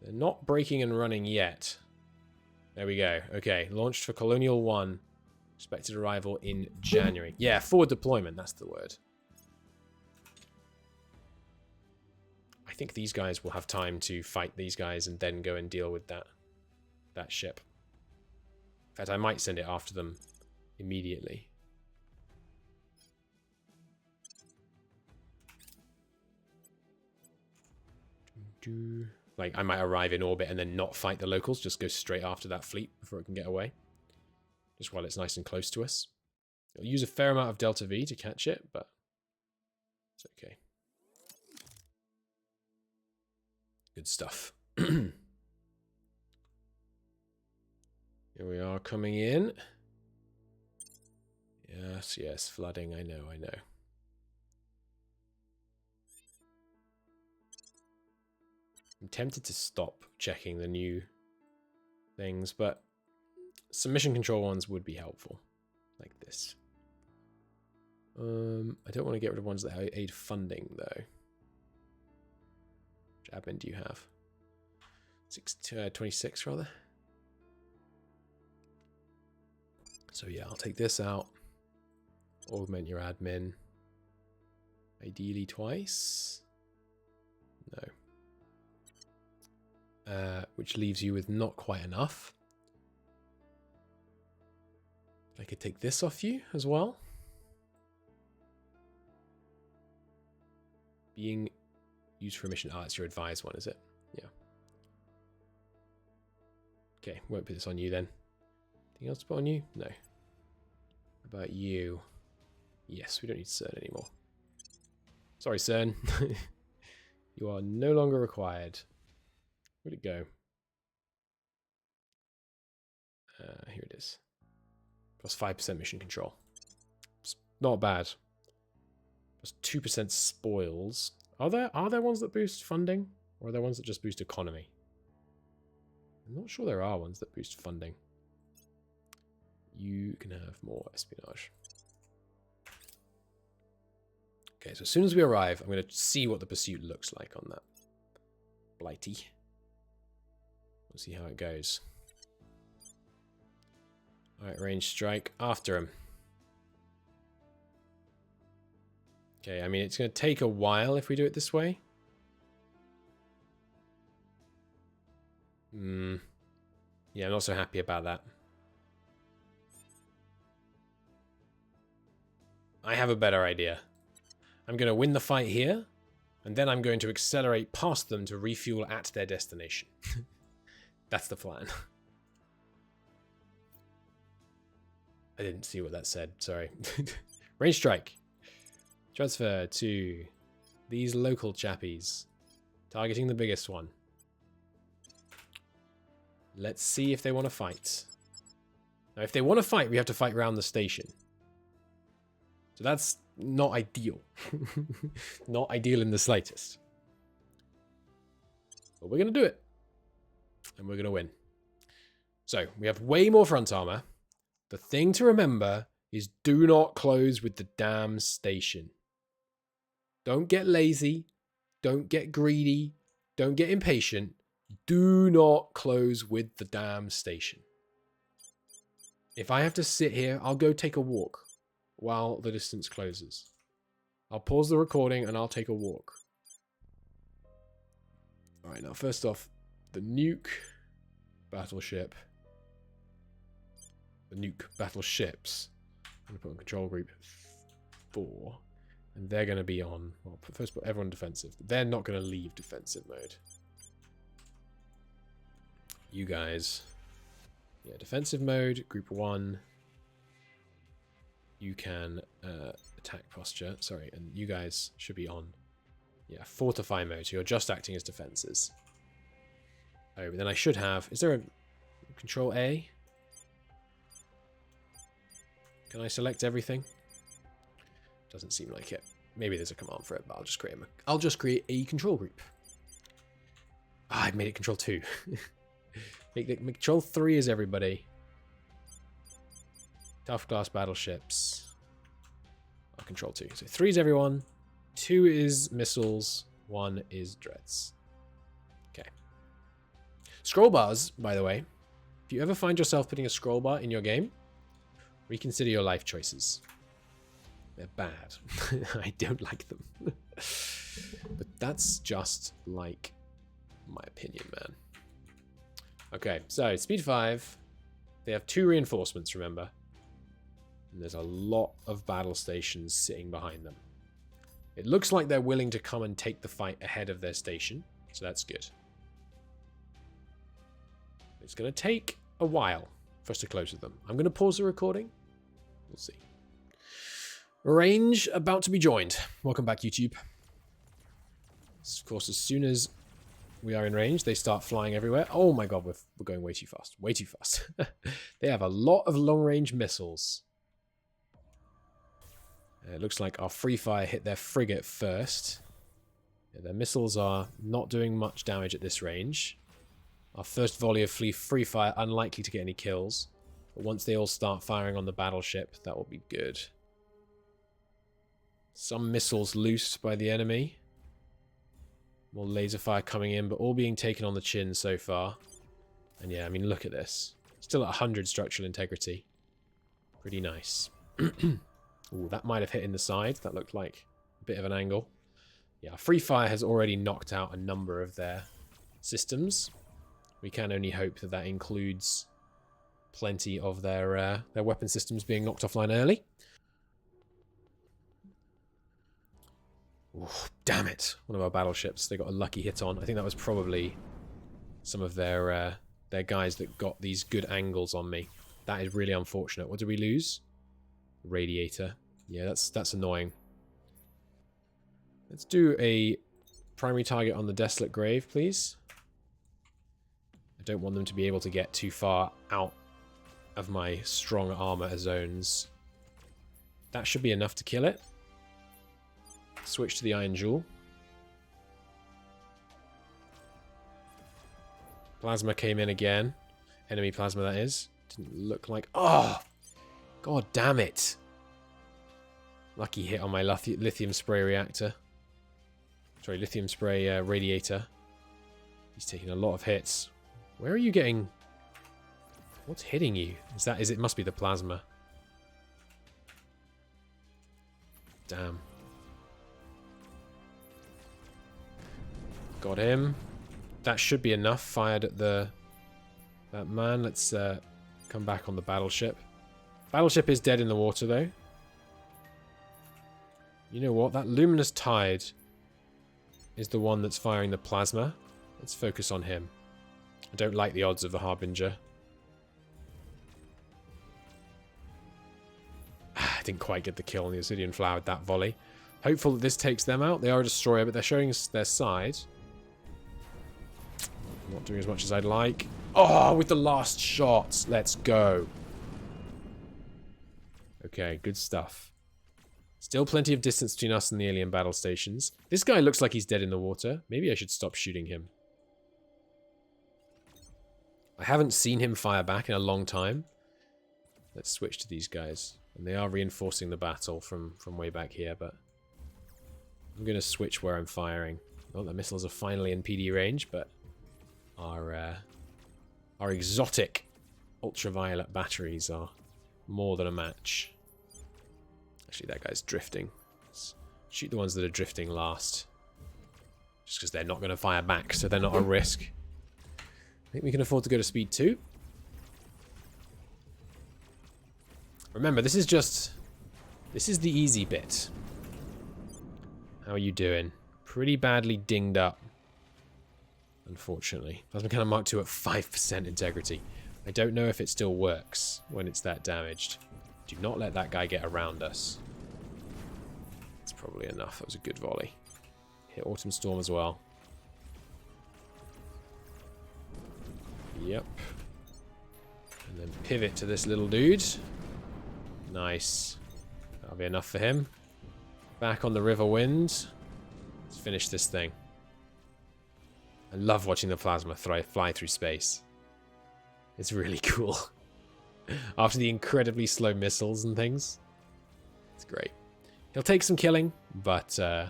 They're not breaking and running yet. There we go. Okay, launched for Colonial 1. Expected arrival in January. Yeah, forward deployment, that's the word. I think these guys will have time to fight these guys and then go and deal with that ship. In fact, I might send it after them immediately. Like, I might arrive in orbit and then not fight the locals, just go straight after that fleet before it can get away. Just while it's nice and close to us. It'll use a fair amount of Delta V to catch it, but it's okay. Good stuff. Here we are coming in. Yes, yes, flooding, I know, I know. I'm tempted to stop checking the new things, but some mission control ones would be helpful, like this. I don't want to get rid of ones that aid funding, though. Which admin do you have? 26, rather. So yeah, I'll take this out. Augment your admin. Ideally twice. No. Which leaves you with not quite enough. I could take this off you as well. Being used for a mission. Ah, it's your advised one, is it? Yeah. Okay, won't put this on you then. Anything else to put on you? No. How about you? Yes, we don't need CERN anymore. Sorry, CERN. You are no longer required. Where'd it go? Here it is. Plus 5% mission control. It's not bad. Plus 2% spoils. Are there ones that boost funding? Or are there ones that just boost economy? I'm not sure there are ones that boost funding. You can have more espionage. Okay, so as soon as we arrive, I'm going to see what the pursuit looks like on that Blighty. We'll see how it goes. Alright, range strike after him. Okay, I mean, it's going to take a while if we do it this way. Yeah, I'm not so happy about that. I have a better idea. I'm going to win the fight here, and then I'm going to accelerate past them to refuel at their destination. That's the plan. I didn't see what that said. Sorry. Range strike. Transfer to these local chappies. Targeting the biggest one. Let's see if they want to fight. Now, if they want to fight, we have to fight around the station. So that's not ideal. Not ideal in the slightest. But we're going to do it. And we're going to win. So, we have way more front armor. The thing to remember is do not close with the damn station. Don't get lazy. Don't get greedy. Don't get impatient. Do not close with the damn station. If I have to sit here, I'll go take a walk while the distance closes. I'll pause the recording and I'll take a walk. Alright, now first off, the nuke battleship. The nuke battleships. I'm going to put on control group 4. And they're going to be on... Well, first put everyone defensive. They're not going to leave defensive mode. You guys... Yeah, defensive mode, group 1. You can attack posture. Sorry, and you guys should be on... Yeah, fortify mode. So you're just acting as defenses. Oh, but then I should have... Is there a... Control A? Can I select everything? Doesn't seem like it. Maybe there's a command for it, but I'll just create a control group. Ah, I made it control 2. make control 3 is everybody. Tough class battleships. I'll control 2. So 3 is everyone. 2 is missiles. 1 is dreads. Okay. Scroll bars, by the way. If you ever find yourself putting a scroll bar in your game, reconsider your life choices. They're bad. I don't like them. But that's just like my opinion, man. Okay, so speed 5. They have 2 reinforcements, remember. And there's a lot of battle stations sitting behind them. It looks like they're willing to come and take the fight ahead of their station, so that's good. It's going to take a while for us to close with them. I'm going to pause the recording. We'll see. Range about to be joined. Welcome back, YouTube. Of course, as soon as we are in range, they start flying everywhere. Oh my god, we're going way too fast. Way too fast. They have a lot of long-range missiles. It looks like our free fire hit their frigate first. Yeah, their missiles are not doing much damage at this range. Our first volley of free fire unlikely to get any kills. But once they all start firing on the battleship, that will be good. Some missiles loosed by the enemy. More laser fire coming in, but all being taken on the chin so far. And yeah, I mean, look at this. Still at 100 structural integrity. Pretty nice. Ooh, that might have hit in the side. That looked like a bit of an angle. Yeah, free fire has already knocked out a number of their systems. We can only hope that that includes plenty of their weapon systems being knocked offline early. Ooh, damn it. One of our battleships they got a lucky hit on. I think that was probably some of their guys that got these good angles on me. That is really unfortunate. What did we lose? Radiator. Yeah, that's annoying. Let's do a primary target on the Desolate Grave, please. I don't want them to be able to get too far out of my strong armor zones. That should be enough to kill it. Switch to the Iron Jewel. Plasma came in again. Enemy plasma, that is. Didn't look like... Oh! God damn it. Lucky hit on my lithium spray reactor. Sorry, lithium spray radiator. He's taking a lot of hits. Where are you getting... What's hitting you? It must be the plasma. Damn. Got him. That should be enough. Fired at that man. Let's come back on the battleship. Battleship is dead in the water, though. You know what? That luminous tide is the one that's firing the plasma. Let's focus on him. I don't like the odds of the Harbinger. didn't quite get the kill on the Obsidian Flower with that volley. Hopeful that this takes them out. They are a destroyer, but they're showing us their side. Not doing as much as I'd like. Oh, with the last shot. Let's go. Okay, good stuff. Still plenty of distance between us and the alien battle stations. This guy looks like he's dead in the water. Maybe I should stop shooting him. I haven't seen him fire back in a long time. Let's switch to these guys. And they are reinforcing the battle from way back here, but I'm going to switch where I'm firing. Oh, the missiles are finally in PD range, but our exotic ultraviolet batteries are more than a match. Actually, that guy's drifting. Let's shoot the ones that are drifting last. Just because they're not going to fire back, so they're not a risk. I think we can afford to go to speed 2. Remember, this is the easy bit. How are you doing? Pretty badly dinged up. Unfortunately. Plasma Cannon Mark II at 5% integrity. I don't know if it still works when it's that damaged. Do not let that guy get around us. That's probably enough. That was a good volley. Hit Autumn Storm as well. Yep. And then pivot to this little dude. Nice. That'll be enough for him. Back on the River Wind. Let's finish this thing. I love watching the plasma fly through space. It's really cool. After the incredibly slow missiles and things. It's great. He'll take some killing, but I'm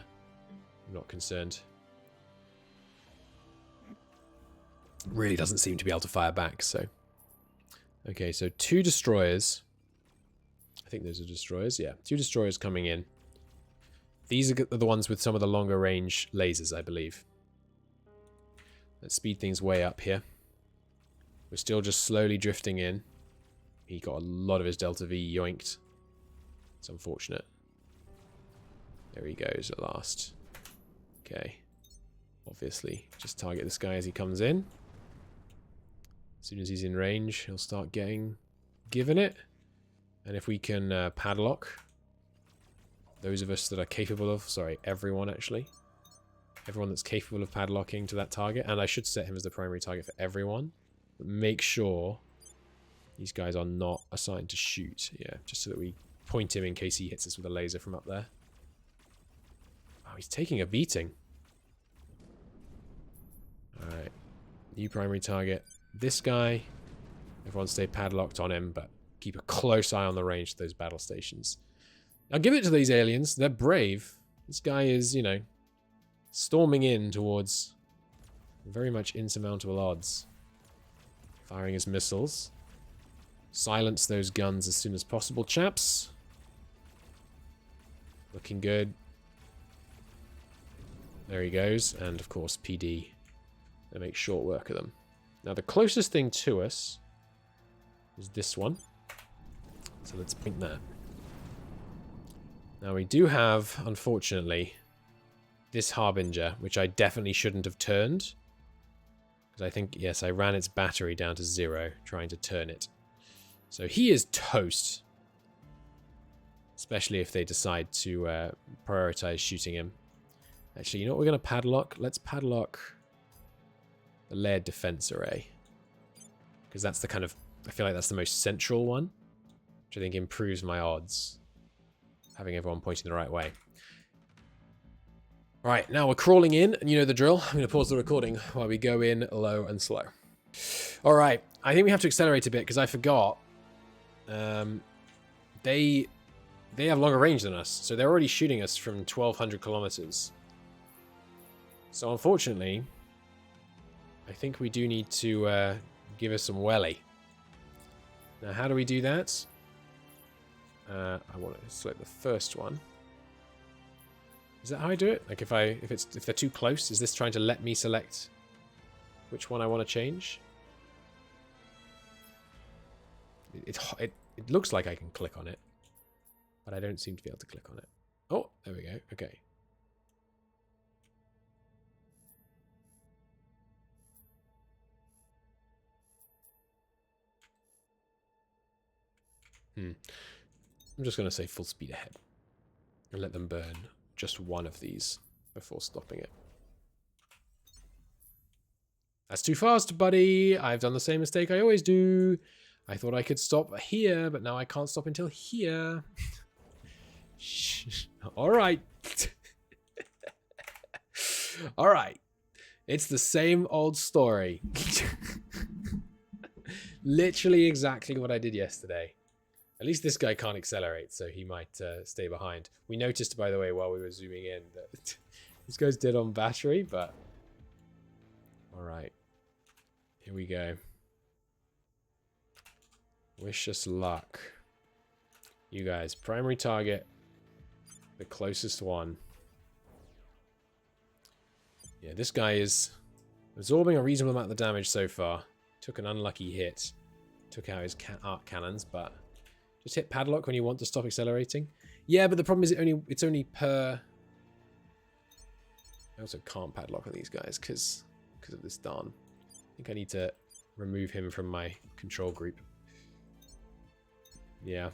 not concerned. Really doesn't seem to be able to fire back, so. Okay, so 2 destroyers. I think those are destroyers, yeah. 2 destroyers coming in. These are the ones with some of the longer range lasers, I believe. Let's speed things way up here. We're still just slowly drifting in. He got a lot of his Delta V yoinked. It's unfortunate. There he goes at last. Okay. Obviously, just target this guy as he comes in. As soon as he's in range, he'll start given it. And if we can padlock those of us that are capable of, sorry, everyone actually. Everyone that's capable of padlocking to that target. And I should set him as the primary target for everyone. But make sure these guys are not assigned to shoot. Yeah, just so that we point him in case he hits us with a laser from up there. Oh, he's taking a beating. Alright. New primary target. This guy. Everyone stay padlocked on him, but keep a close eye on the range of those battle stations. I'll give it to these aliens. They're brave. This guy is, you know, storming in towards very much insurmountable odds. Firing his missiles. Silence those guns as soon as possible, chaps. Looking good. There he goes. And, of course, PD. They make short work of them. Now, the closest thing to us is this one. So let's point that. Now, we do have, unfortunately, this Harbinger, which I definitely shouldn't have turned. Because I think, yes, I ran its battery down to 0, trying to turn it. So he is toast. Especially if they decide to prioritize shooting him. Actually, you know what we're going to padlock? Let's padlock the layered defense array. Because that's the kind of, I feel like that's the most central one. Which I think improves my odds. Having everyone pointing the right way. Right, now we're crawling in, and you know the drill. I'm going to pause the recording while we go in low and slow. Alright, I think we have to accelerate a bit because I forgot. They have longer range than us, so they're already shooting us from 1,200 kilometers. So unfortunately, I think we do need to give us some welly. Now, how do we do that? I want to select the first one. Is that how I do it? Like if they're too close, is this trying to let me select which one I want to change? It looks like I can click on it, but I don't seem to be able to click on it. Oh, there we go. Okay. I'm just going to say full speed ahead. And let them burn just one of these before stopping it. That's too fast, buddy. I've done the same mistake I always do. I thought I could stop here, but now I can't stop until here. All right. All right. It's the same old story. Literally exactly what I did yesterday. At least this guy can't accelerate, so he might stay behind. We noticed, by the way, while we were zooming in, that this guy's dead on battery, but... Alright. Here we go. Wish us luck. You guys, primary target. The closest one. Yeah, this guy is absorbing a reasonable amount of the damage so far. Took an unlucky hit. Took out his arc cannons, but... Just hit padlock when you want to stop accelerating. Yeah, but the problem is it's only per... I also can't padlock on these guys because of this darn. I think I need to remove him from my control group. Yeah,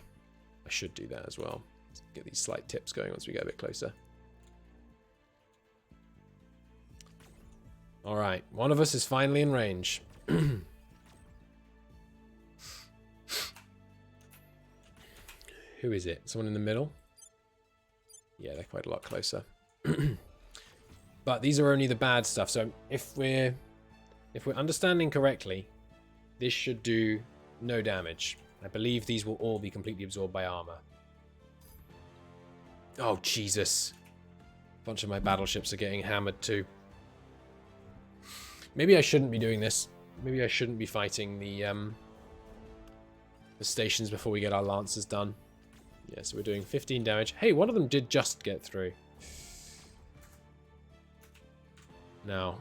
I should do that as well. Let's get these slight tips going once we get a bit closer. Alright, one of us is finally in range. Who is it? Someone in the middle? Yeah, they're quite a lot closer. But these are only the bad stuff. So if we're understanding correctly, this should do no damage. I believe these will all be completely absorbed by armor. Oh, Jesus. A bunch of my battleships are getting hammered too. Maybe I shouldn't be doing this. Maybe I shouldn't be fighting the stations before we get our lancers done. Yeah, so we're doing 15 damage. Hey, one of them did just get through. Now,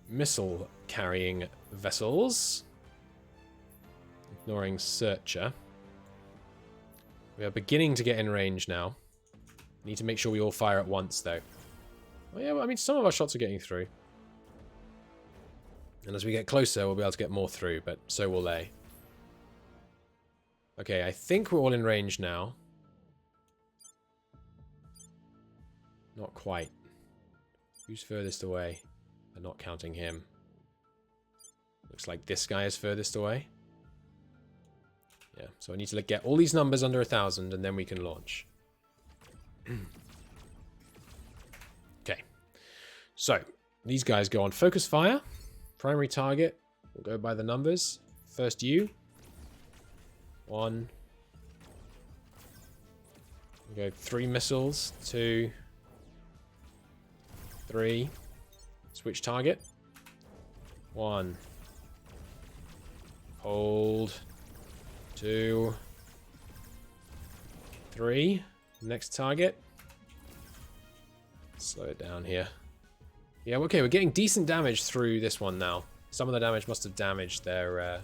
missile carrying vessels. Ignoring Searcher. We are beginning to get in range now. Need to make sure we all fire at once, though. Oh, yeah, well, I mean, some of our shots are getting through. And as we get closer, we'll be able to get more through, but so will they. Okay, I think we're all in range now. Not quite. Who's furthest away? I'm not counting him. Looks like this guy is furthest away. Yeah, so I need to get all these numbers under 1,000 and then we can launch. Okay. So, these guys go on focus fire. Primary target. We'll go by the numbers. First you. 1. We'll go 3 missiles. 2. 3. Switch target. 1. Hold. 2. 3. Next target. Slow it down here. Yeah, okay, we're getting decent damage through this one now. Some of the damage must have damaged their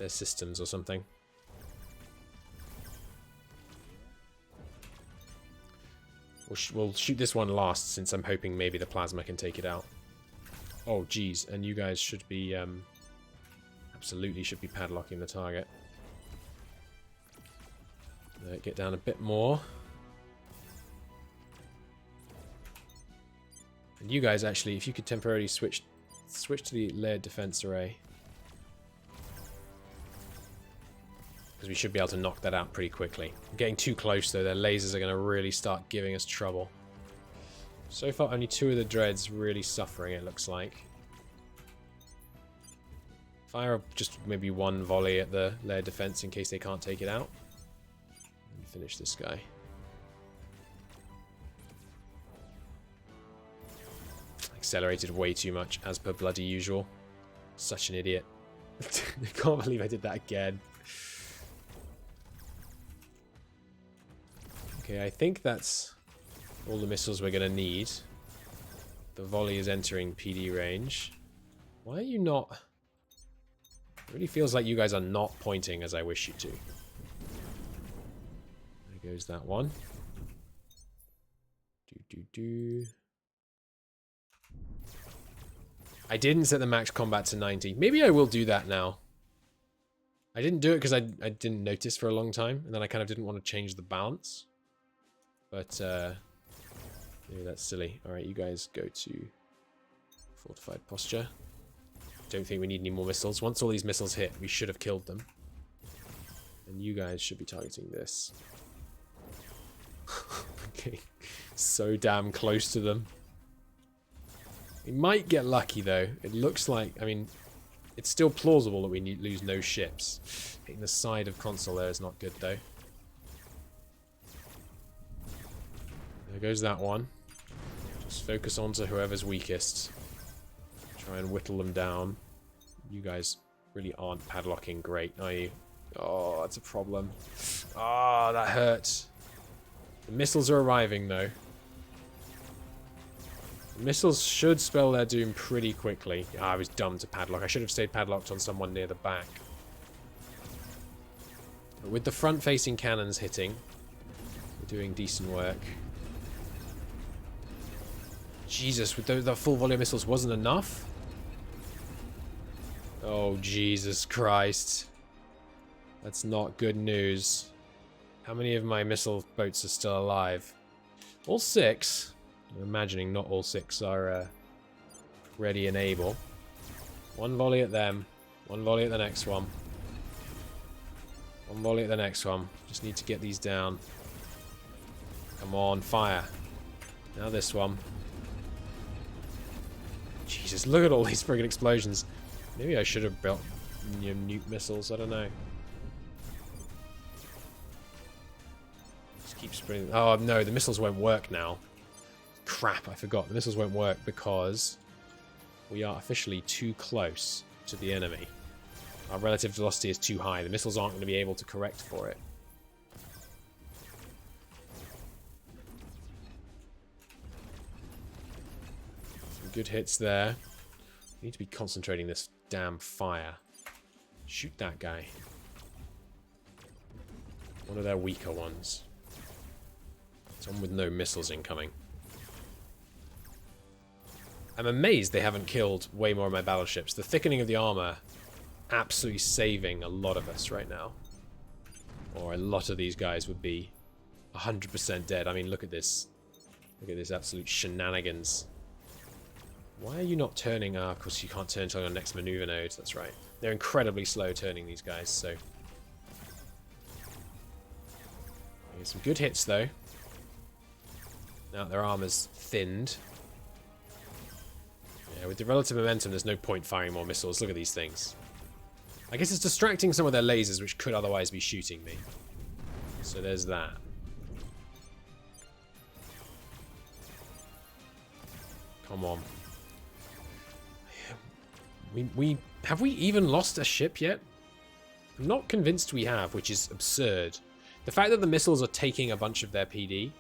systems or something. We'll shoot this one last, since I'm hoping maybe the plasma can take it out. Oh, geez, and you guys should be, absolutely should be padlocking the target. Get down a bit more. And you guys, actually, if you could temporarily switch to the layered defense array. Because we should be able to knock that out pretty quickly. I'm getting too close, though. Their lasers are going to really start giving us trouble. So far, only 2 of the dreads really suffering, it looks like. Fire just maybe 1 volley at the layered defense in case they can't take it out. And finish this guy. Accelerated way too much, as per bloody usual. Such an idiot. I can't believe I did that again. Okay, I think that's all the missiles we're going to need. The volley is entering PD range. Why are you not... It really feels like you guys are not pointing as I wish you to. There goes that one. I didn't set the max combat to 90. Maybe I will do that now. I didn't do it because I didn't notice for a long time, and then I kind of didn't want to change the balance. But maybe that's silly. Alright, you guys go to fortified posture. Don't think we need any more missiles. Once all these missiles hit, we should have killed them. And you guys should be targeting this. Okay. So damn close to them. We might get lucky though. It looks like, I mean, it's still plausible that we lose no ships. Hitting the side of console there is not good though. There goes that one. Just focus on to whoever's weakest. Try and whittle them down. You guys really aren't padlocking great, are you? Oh, that's a problem. Ah, that hurt. The missiles are arriving though. The missiles should spell their doom pretty quickly. Ah, I was dumb to padlock. I should have stayed padlocked on someone near the back. But with the front-facing cannons hitting, we're doing decent work. Jesus, with the full volume missiles wasn't enough? Oh, Jesus Christ. That's not good news. How many of my missile boats are still alive? All 6. I'm imagining not all 6 are ready and able. One volley at them. One volley at the next one. One volley at the next one. Just need to get these down. Come on, fire. Now this one. Jesus, look at all these friggin' explosions. Maybe I should have built nuke missiles, I don't know. Just keep spraying. Oh no, the missiles won't work now. Crap, I forgot. The missiles won't work because we are officially too close to the enemy. Our relative velocity is too high. The missiles aren't going to be able to correct for it. Some good hits there. We need to be concentrating this damn fire. Shoot that guy. One of their weaker ones. Someone with no missiles incoming. I'm amazed they haven't killed way more of my battleships. The thickening of the armor absolutely saving a lot of us right now. Or a lot of these guys would be 100% dead. I mean, look at this. Look at this absolute shenanigans. Why are you not turning? Ah, of course you can't turn until your next maneuver node. That's right. They're incredibly slow turning, these guys, so... Some good hits, though. Now their armor's thinned. Yeah, with the relative momentum, there's no point firing more missiles. Look at these things. I guess it's distracting some of their lasers, which could otherwise be shooting me. So there's that. Come on. Have we even lost a ship yet? I'm not convinced we have, which is absurd. The fact that the missiles are taking a bunch of their PD...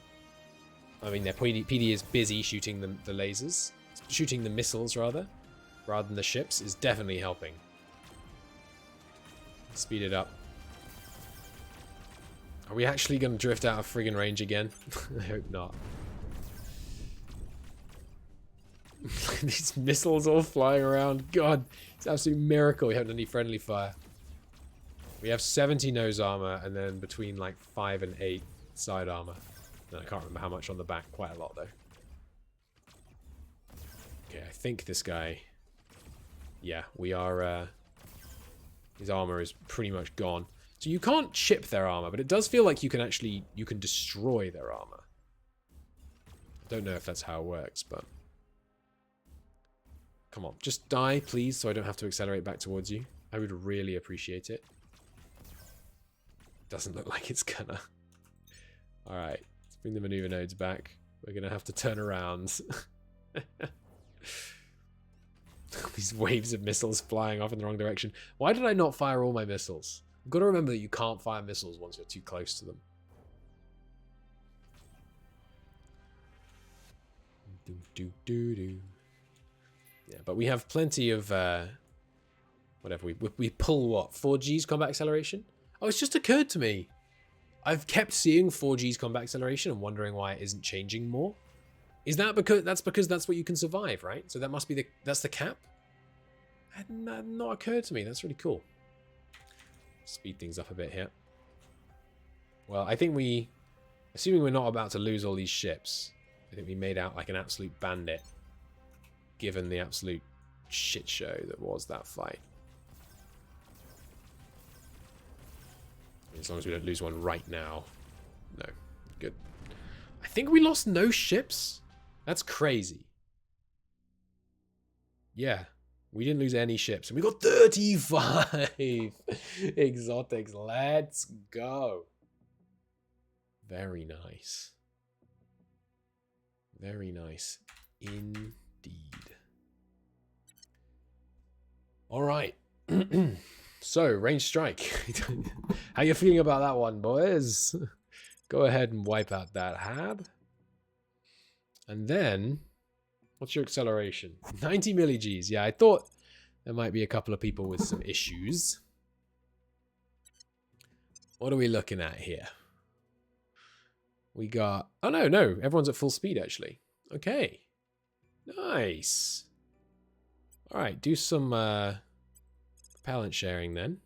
I mean, their PD is busy shooting the lasers. Shooting the missiles, rather than the ships, is definitely helping. Speed it up. Are we actually going to drift out of friggin' range again? I hope not. These missiles all flying around. God, it's an absolute miracle we haven't any friendly fire. We have 70 nose armor, and then between like 5 and 8 side armor. And I can't remember how much on the back. Quite a lot, though. Okay, I think this guy... Yeah, we are... His armor is pretty much gone. So you can't chip their armor, but it does feel like you can actually... You can destroy their armor. I don't know if that's how it works, but... Come on, just die, please, so I don't have to accelerate back towards you. I would really appreciate it. Doesn't look like it's gonna. Alright, let's bring the maneuver nodes back. We're gonna have to turn around. These waves of missiles flying off in the wrong direction. Why did I not fire all my missiles? I've got to remember that you can't fire missiles once you're too close to them. Yeah, but we have plenty of whatever we pull what 4G's combat acceleration. Oh, it's just occurred to me. I've kept seeing 4G's combat acceleration and wondering why it isn't changing more. Is that because that's what you can survive, right? So that must be that's the cap. Had not occurred to me. That's really cool. speed things up a bit here. Well, I think assuming we're not about to lose all these ships, I think we made out like an absolute bandit, given the absolute shit show that was that fight. As long as we don't lose one right now. No. Good. I think we lost no ships. That's crazy. Yeah. We didn't lose any ships. And we got 35 exotics. Let's go. Very nice. Very nice. Indeed. All right. So, range strike. How you feeling about that one, boys? Go ahead and wipe out that hab. And then, what's your acceleration? 90 milli-Gs. Yeah, I thought there might be a couple of people with some issues. What are we looking at here? We got... Oh, no. Everyone's at full speed, actually. Okay. Nice. All right, do some propellant sharing then.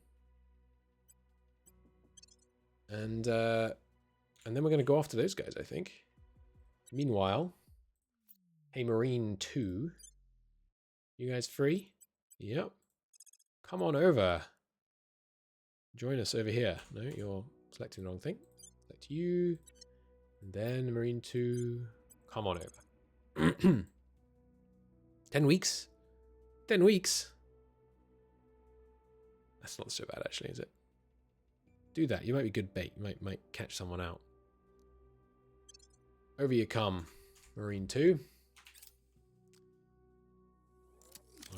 And then we're going to go after those guys, I think. Meanwhile... Hey, Marine 2. You guys free? Yep. Come on over. Join us over here. No, you're selecting the wrong thing. Select you. And then Marine 2. Come on over. 10 weeks? 10 weeks? That's not so bad, actually, is it? Do that. You might be good bait. You might catch someone out. Over you come, Marine 2.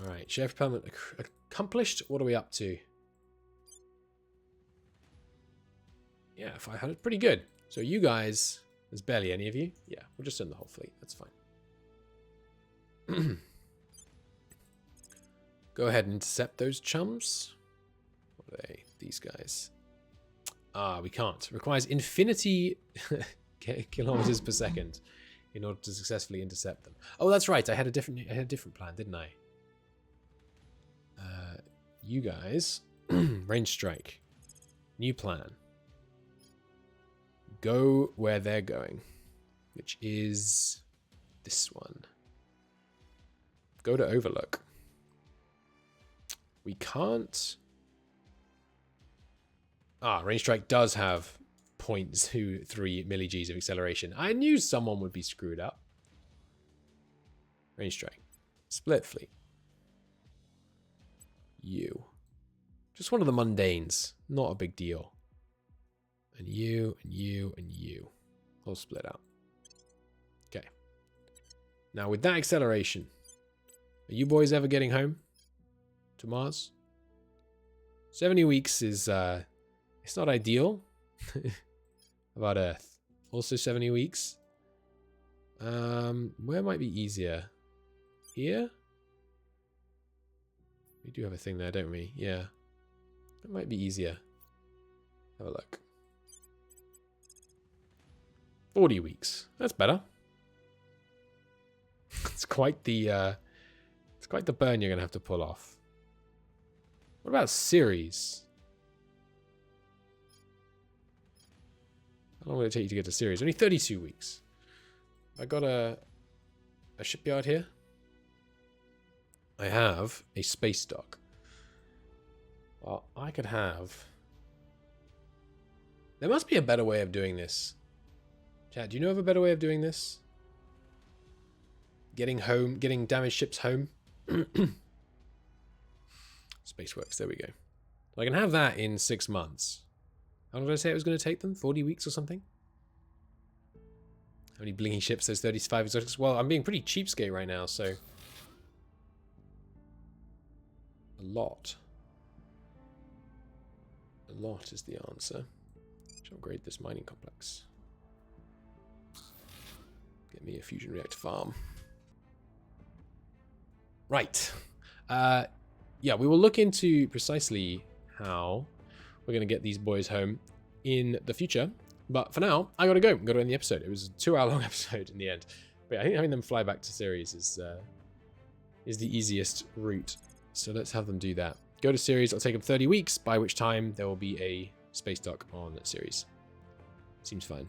Alright, share propellant accomplished. What are we up to? Yeah, 500. Pretty good. So you guys, there's barely any of you. Yeah, we'll just send the whole fleet. That's fine. Go ahead and intercept those chums. What are they? These guys. Ah, we can't. Requires infinity kilometers per second in order to successfully intercept them. Oh, that's right. I had a different plan, didn't I? You guys, range strike. New plan. Go where they're going, which is this one. Go to Overlook. We can't... Ah, range strike does have 0.23 milli-Gs of acceleration. I knew someone would be screwed up. Range strike. Split fleet. You. Just one of the mundanes. Not a big deal. And you, and you, and you. All split out. Okay. Now with that acceleration, are you boys ever getting home to Mars? 70 weeks is, it's not ideal. About Earth. Also 70 weeks. Where might be easier? Here? We do have a thing there, don't we? Yeah. That might be easier. Have a look. 40 weeks. That's better. It's quite the burn you're gonna have to pull off. What about Ceres? How long will it take you to get to Ceres? Only 32 weeks. I got a shipyard here. I have a space dock. Well, I could have... There must be a better way of doing this. Chat, do you know of a better way of doing this? Getting home, getting damaged ships home? Spaceworks, there we go. So I can have that in 6 months. How long did I say it was going to take them? 40 weeks or something? How many blinking ships? There's 35 exotics. Well, I'm being pretty cheapskate right now, so... A lot. A lot is the answer. Let's upgrade this mining complex. Get me a fusion reactor farm. Right. Yeah, we will look into precisely how we're going to get these boys home in the future. But for now, I gotta go. I'm gonna end the episode. It was a 2-hour-long episode in the end. But yeah, I think having them fly back to Ceres is the easiest route. So let's have them do that. Go go to Ceres. It'll take them 30 weeks, by which time there will be a space dock on Ceres. Seems fine.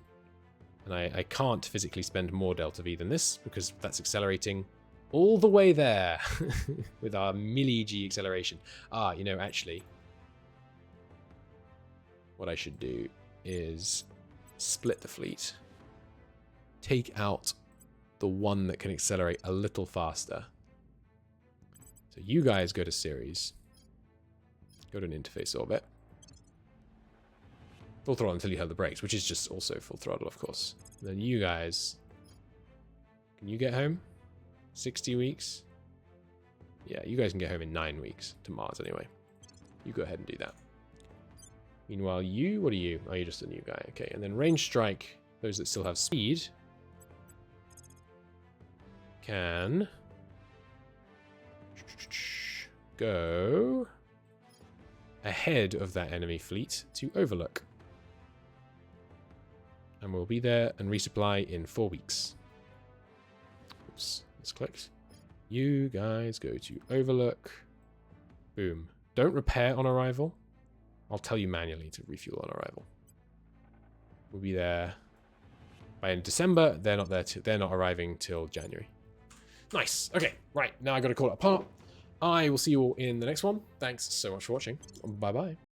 And I can't physically spend more Delta V than this, because that's accelerating all the way there with our milli-G acceleration. Ah, you know, actually, what I should do is split the fleet. Take out the one that can accelerate a little faster. So you guys go to Ceres. Go to an interface orbit. Full throttle until you have the brakes, which is just also full throttle, of course. And then you guys... Can you get home? 60 weeks? Yeah, you guys can get home in 9 weeks. To Mars, anyway. You go ahead and do that. Meanwhile, you... What are you? Oh, you're just a new guy. Okay, and then range strike. Those that still have speed... can... go... ahead of that enemy fleet to Overlook. And we'll be there and resupply in 4 weeks. Oops, that's clicked. You guys go to Overlook. Boom. Don't repair on arrival. I'll tell you manually to refuel on arrival. We'll be there by December. They're not there. They're not arriving till January. Nice. Okay, right. Now I got to call it apart. I will see you all in the next one. Thanks so much for watching. Bye-bye.